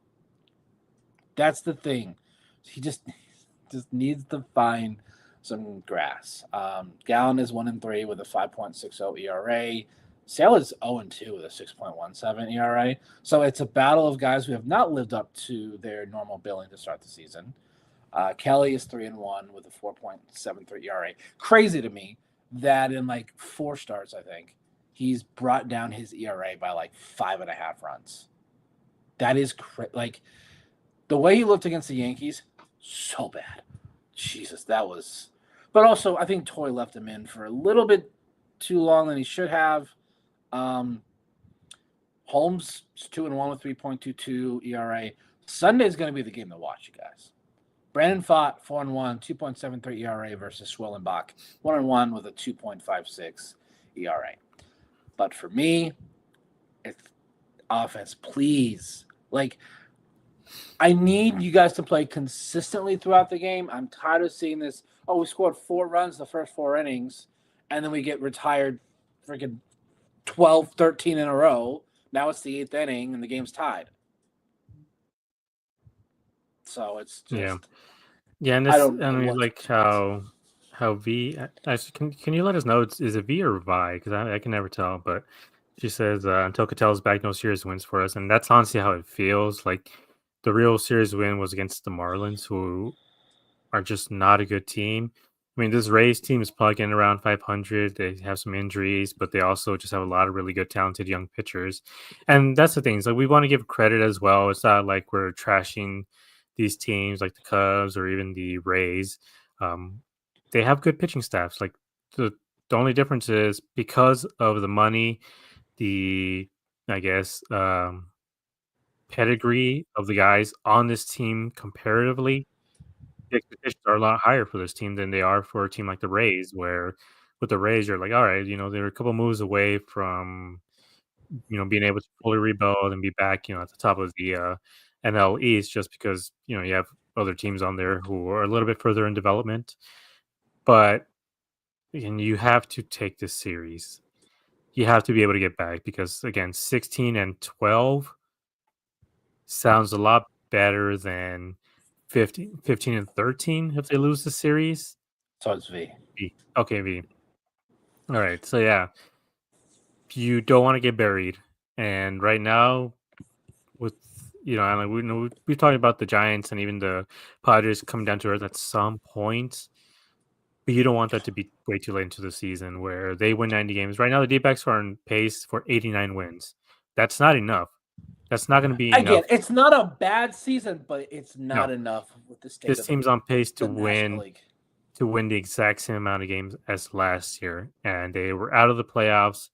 That's the thing. He just needs to find some grass. Gallon is 1-3 with a 5.60 ERA. Sale is 0-2 with a 6.17 ERA. So it's a battle of guys who have not lived up to their normal billing to start the season. Kelly is 3-1 with a 4.73 ERA. Crazy to me that in like 4 starts, I think he's brought down his ERA by like 5.5 runs. That is like the way he looked against the Yankees, so bad. Jesus, that was. But also, I think Toy left him in for a little bit too long than he should have. Holmes is 2-1 with 3.22 ERA. Sunday's going to be the game to watch, you guys. Brandon Pfaadt, 4-1, 2.73 ERA versus Schwellenbach, 1-1 with a 2.56 ERA. But for me, it's offense, please. Like, I need you guys to play consistently throughout the game. I'm tired of seeing this. oh, we scored 4 runs the first 4 innings, and then we get retired freaking 12, 13 in a row. Now it's the 8th inning, and the game's tied. So it's Yeah. just, Yeah, and I this, don't I know mean, what's like how V. Can you let us know? Is it V or Vi? Because I can never tell. But she says until Catel's back, no series wins for us, and that's honestly how it feels. Like the real series win was against the Marlins, who are just not a good team. I mean, this Rays team is plugging around 500. They have some injuries, but they also just have a lot of really good, talented young pitchers. And that's the thing. Is like we want to give credit as well. It's not like we're trashing these teams like the Cubs or even the Rays. Um, they have good pitching staffs. Like the only difference is because of the money, the I guess pedigree of the guys on this team comparatively the expectations are a lot higher for this team than they are for a team like the Rays, where with the Rays, you're like, all right, they're a couple moves away from, being able to fully rebuild and be back, at the top of the NL East just because, you have other teams on there who are a little bit further in development. But again, you have to take this series. You have to be able to get back because, again, 16 and 12 sounds a lot better than 15 and 13 if they lose the series. so it's V. V. Okay, V. All right. So yeah, you don't want to get buried. And right now, with and like we know we've talked about the Giants and even the Padres coming down to earth at some point, but you don't want that to be way too late into the season where they win 90 games. Right now, the D-backs are on pace for 89 wins. That's not enough. That's not going to be Again, enough. it's not a bad season, but it's No, not enough with the state this of team's on pace the National League. to win the exact same amount of games as last year, and they were out of the playoffs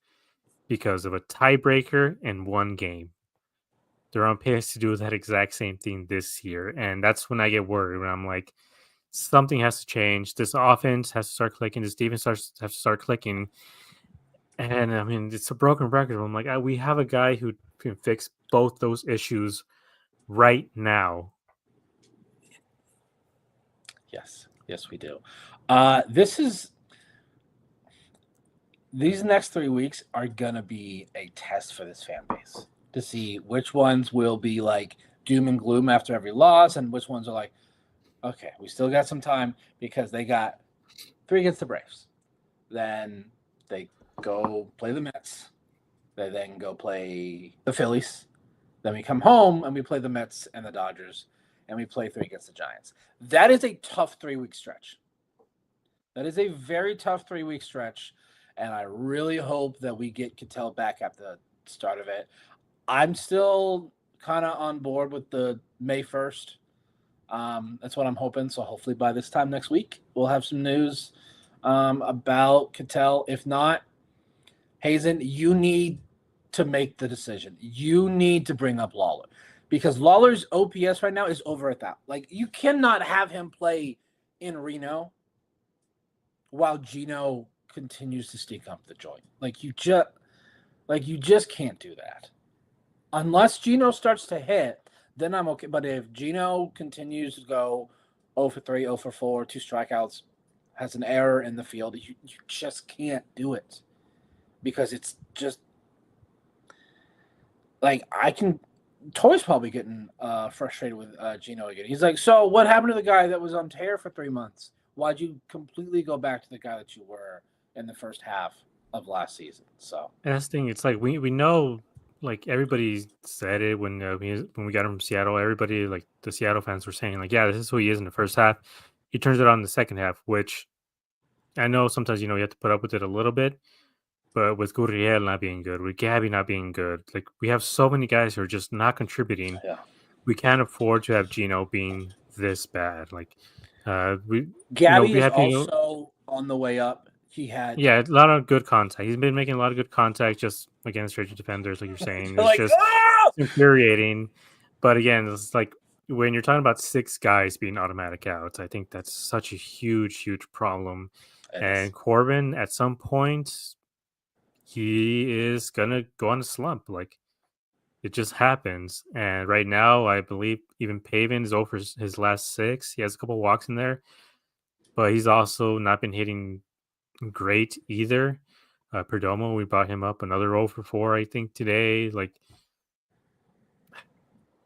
because of a tiebreaker in one game. They're on pace to do that exact same thing this year. And that's when I get worried when I'm like, something has to change. This offense has to start clicking. This defense has to start clicking. And I mean, it's a broken record. I'm like, we have a guy who can fix both those issues right now. Yes, we do. These next 3 weeks are gonna be a test for this fan base to see which ones will be like doom and gloom after every loss, and which ones are like, okay, we still got some time because they got 3 against the Braves. Then they go play the Mets. They then go play the Phillies. Then we come home and we play the Mets and the Dodgers, and we play 3 against the Giants. That is a tough 3-week stretch. That is a very tough 3-week stretch, and I really hope that we get Cattell back at the start of it. I'm still kind of on board with the May 1st. That's what I'm hoping. So hopefully by this time next week, we'll have some news about Cattell. If not, Hazen, you need to make the decision. You need to bring up Lawler because Lawler's OPS right now is over 1,000. Like, you cannot have him play in Reno while Gino continues to stink up the joint. Like you just can't do that. Unless Gino starts to hit, then I'm okay. But if Gino continues to go 0 for 3, 0 for 4, 2 strikeouts, has an error in the field, you just can't do it. Because it's just like Toy's probably getting frustrated with Gino again. He's like, so what happened to the guy that was on tear for 3 months? Why'd you completely go back to the guy that you were in the first half of last season? So And that's the thing. It's like we know, like everybody said it when we got him from Seattle. Everybody, like the Seattle fans, were saying, like, yeah, this is who he is in the first half. He turns it on in the second half, which I know sometimes you have to put up with it a little bit. But with Gurriel not being good, with Gabby not being good, like we have so many guys who are just not contributing. yeah, We can't afford to have Gino being this bad. Like, Gabby we is have also on the way up. He had yeah, a lot of good contact. He's been making a lot of good contact just against rigid defenders, like you're saying. you're It's like, just oh! infuriating. But again, it's like when you're talking about 6 guys being automatic outs, I think that's such a huge, huge problem. And Corbin, at some point, he is gonna go on a slump. Like it just happens. And right now, I believe even Pavin is over his last 6. He has a couple walks in there. but he's also not been hitting great either. Perdomo, we brought him up another 0 for 4, I think, today. Like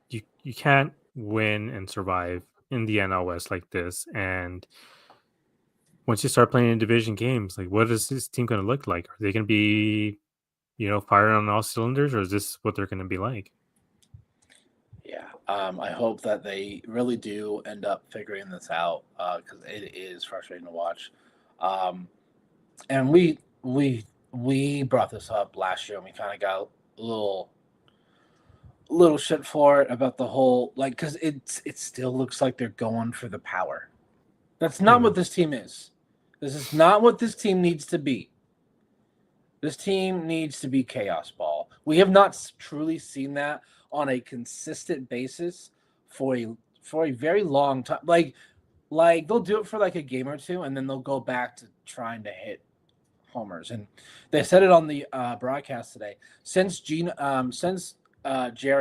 you can't win and survive in the NL West like this. And once you start playing in division games, like what is this team going to look like? Are they going to be, firing on all cylinders, or is this what they're going to be like? Yeah, I hope that they really do end up figuring this out because it is frustrating to watch. Um, and we brought this up last year, and we kind of got a little shit for it about the whole like because it still looks like they're going for the power. That's not Yeah, what this team is. This is not what this team needs to be. This team needs to be chaos ball. We have not truly seen that on a consistent basis for a very long time. Like they'll do it for like a game or two, and then they'll go back to trying to hit homers. And they said it on the broadcast today. Since Jerry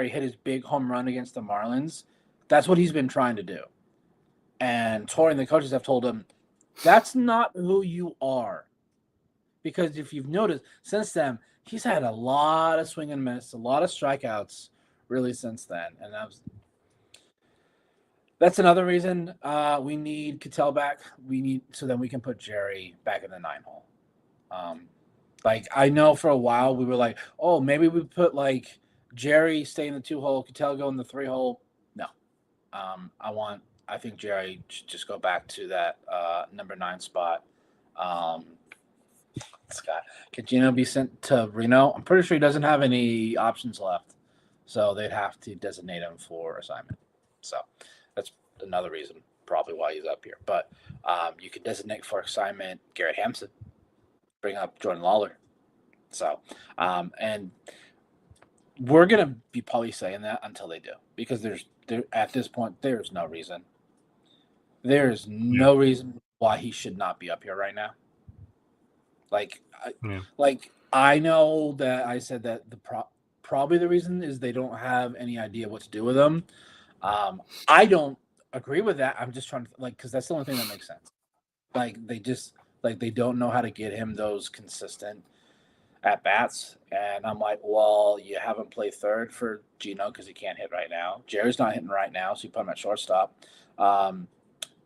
hit his big home run against the Marlins, that's what he's been trying to do. And Torrey and the coaches have told him that's not who you are. Because if you've noticed, since then, he's had a lot of swing and miss, a lot of strikeouts, really since then. And that's another reason we need Cattell back. We need so then we can put Jerry back in the 9 hole. Like I know for a while we were like, oh, maybe we put like Jerry stay in the 2 hole, Cattell go in the 3 hole. No, I think Jerry should just go back to that number 9 spot. Scott, could Gino be sent to Reno? I'm pretty sure he doesn't have any options left, so they'd have to designate him for assignment. So that's another reason probably why he's up here. But you could designate for assignment Garrett Hampson, bring up Jordan Lawler. So and we're gonna be probably saying that until they do, because there at this point there's no reason. There is yeah, no reason why he should not be up here right now. Like, yeah, I know that I said that probably the reason is they don't have any idea what to do with him. I don't agree with that. I'm just trying to because that's the only thing that makes sense. They don't know how to get him those consistent at bats, and I'm like, well, you haven't played third for Gino because he can't hit right now. Jerry's not hitting right now, so you put him at shortstop.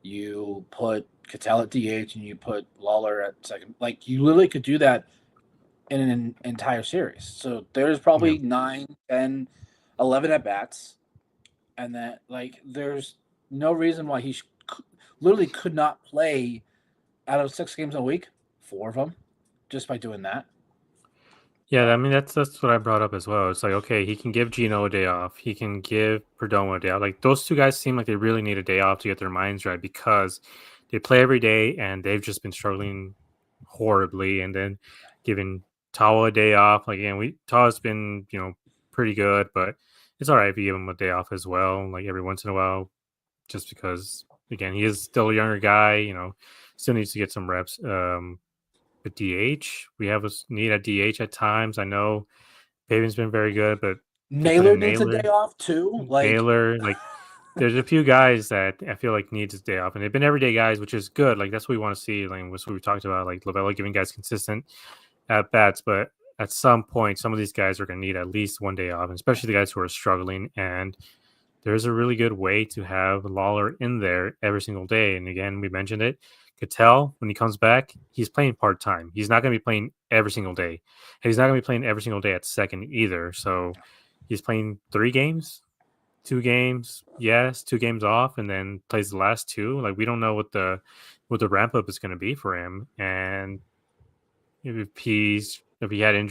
You put Cattell at DH and you put Lawler at second. Like you literally could do that in an entire series. So there's yeah. probably 9, 10, 11 at bats, and that there's no reason why he literally could not play out of 6 games a week, 4 of them, just by doing that. Yeah, I mean that's what I brought up as well. It's like, okay, he can give Gino a day off. He can give Perdomo a day off. Like those two guys seem like they really need a day off to get their minds right because they play every day and they've just been struggling horribly. And then giving Tawa a day off. Like again, Tawa's been, pretty good, but it's all right if you give him a day off as well, like every once in a while, just because again, he is still a younger guy, still needs to get some reps. But DH, we have a need at DH at times. I know Pavin's been very good, but they put Naylor in needs a day off too. Like there's a few guys that I feel like needs a day off, and they've been everyday guys, which is good. Like that's what we want to see. Like that's what we talked about, like Lavella giving guys consistent at bats. But at some point, some of these guys are going to need at least one day off, and especially the guys who are struggling. And there's a really good way to have Lawler in there every single day. And again, we mentioned it. Cattell, when he comes back, he's playing part time. He's not going to be playing every single day. And he's not going to be playing every single day at second either. So he's playing 3 games, 2 games, yes, 2 games off, and then plays the last 2. Like we don't know what the ramp up is going to be for him. And if he had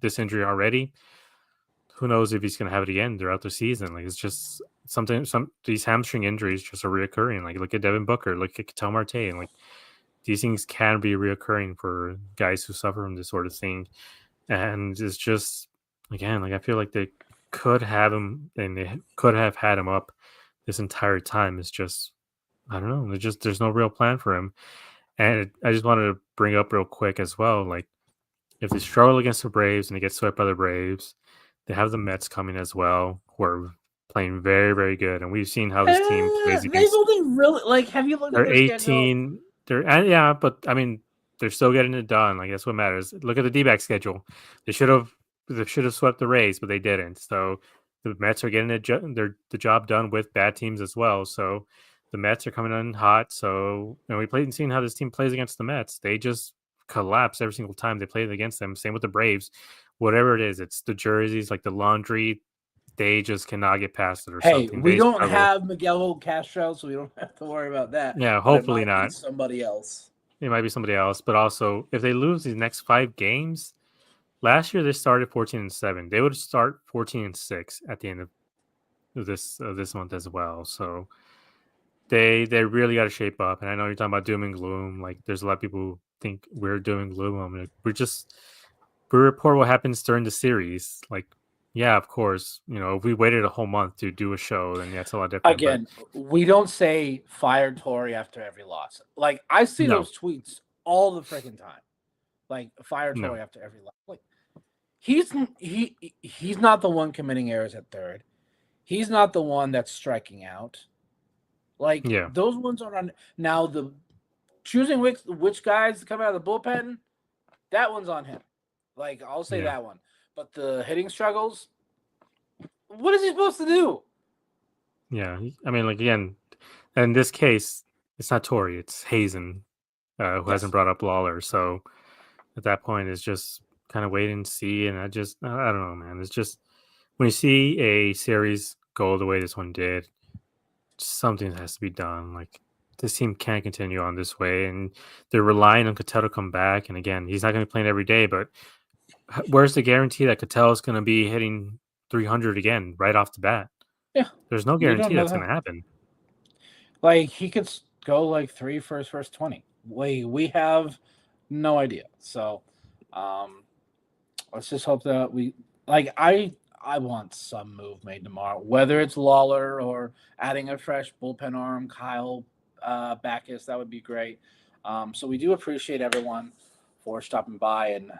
this injury already, who knows if he's going to have it again throughout the season. Like it's just these hamstring injuries just are reoccurring. Like look at Devin Booker, look at Ketel Marte, and like these things can be reoccurring for guys who suffer from this sort of thing. And it's just, again, like I feel like they could have him and they could have had him up this entire time. It's just, I don't know. There's no real plan for him. And I just wanted to bring up real quick as well, like if they struggle against the Braves and they get swept by the Braves, they have the Mets coming as well, who are playing very, very good. And we've seen how this team plays They've against. only really have you looked at They're their schedule? 18. but I mean, they're still getting it done. Like that's what matters. Look at the D-backs schedule. They should have swept the Rays, but they didn't. So the Mets are getting the job done with bad teams as well. So the Mets are coming in hot. So we played and seen how this team plays against the Mets. They just collapse every single time they play against them. Same with the Braves. Whatever it is, it's the jerseys, like the laundry. They just cannot get past it or Hey, something. we They don't struggle. have Miguel Castro, so we don't have to worry about that. Yeah, But it hopefully might be not. somebody else. It might be somebody else, but also if they lose these next 5 games, last year they started 14-7. They would start 14-6 at the end of this month as well. So they really got to shape up. And I know you're talking about doom and gloom. Like there's a lot of people who think we're doom and gloom. I mean, we report what happens during the series. Like, yeah, of course, if we waited a whole month to do a show, then yeah, it's a lot different. Again, we don't say fire Tory after every loss. Like I see those tweets all the freaking time. Like fire Tory after every loss. Like he's not the one committing errors at third. He's not the one that's striking out. Like those ones are on now. The choosing which guys to come out of the bullpen, that one's on him. Like I'll say that one. But the hitting struggles, what is he supposed to do? Yeah, I mean, like again, in this case, it's not Tory, it's Hazen, who hasn't brought up Lawler. So at that point, it's just kind of wait and see. And I don't know, man. It's just when you see a series go the way this one did, something has to be done. Like this team can't continue on this way, and they're relying on Cattell to come back. And again, he's not going to be playing every day, but where's the guarantee that Cattell is going to be hitting 300 again right off the bat? Yeah, there's no guarantee that's going to happen. Like he could go like 3 for his first 20. We have no idea. So, let's just hope that I want some move made tomorrow, whether it's Lawler or adding a fresh bullpen arm, Kyle Backus. That would be great. So we do appreciate everyone for stopping by and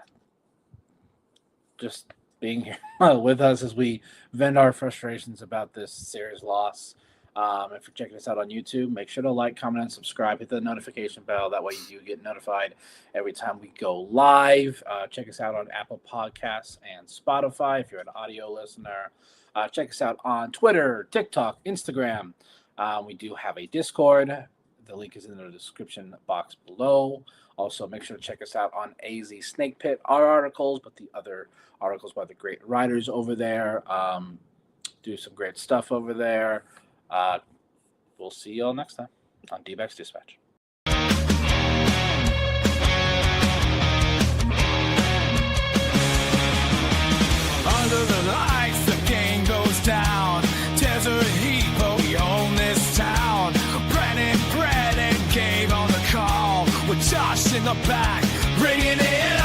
just being here with us as we vent our frustrations about this series loss. If you're checking us out on YouTube, make sure to like, comment, and subscribe. Hit the notification bell. That way you do get notified every time we go live. Check us out on Apple Podcasts and Spotify if you're an audio listener. Check us out on Twitter, TikTok, Instagram. We do have a Discord. The link is in the description box below. Also, make sure to check us out on AZ Snake Pit, our articles, but the other articles by the great writers over there. Do some great stuff over there. We'll see you all next time on Dbacks Dispatch. Under the lights, the game goes down. Desert heat, but we own this town. Brennan gave on the call with Josh in the back, bringing it up.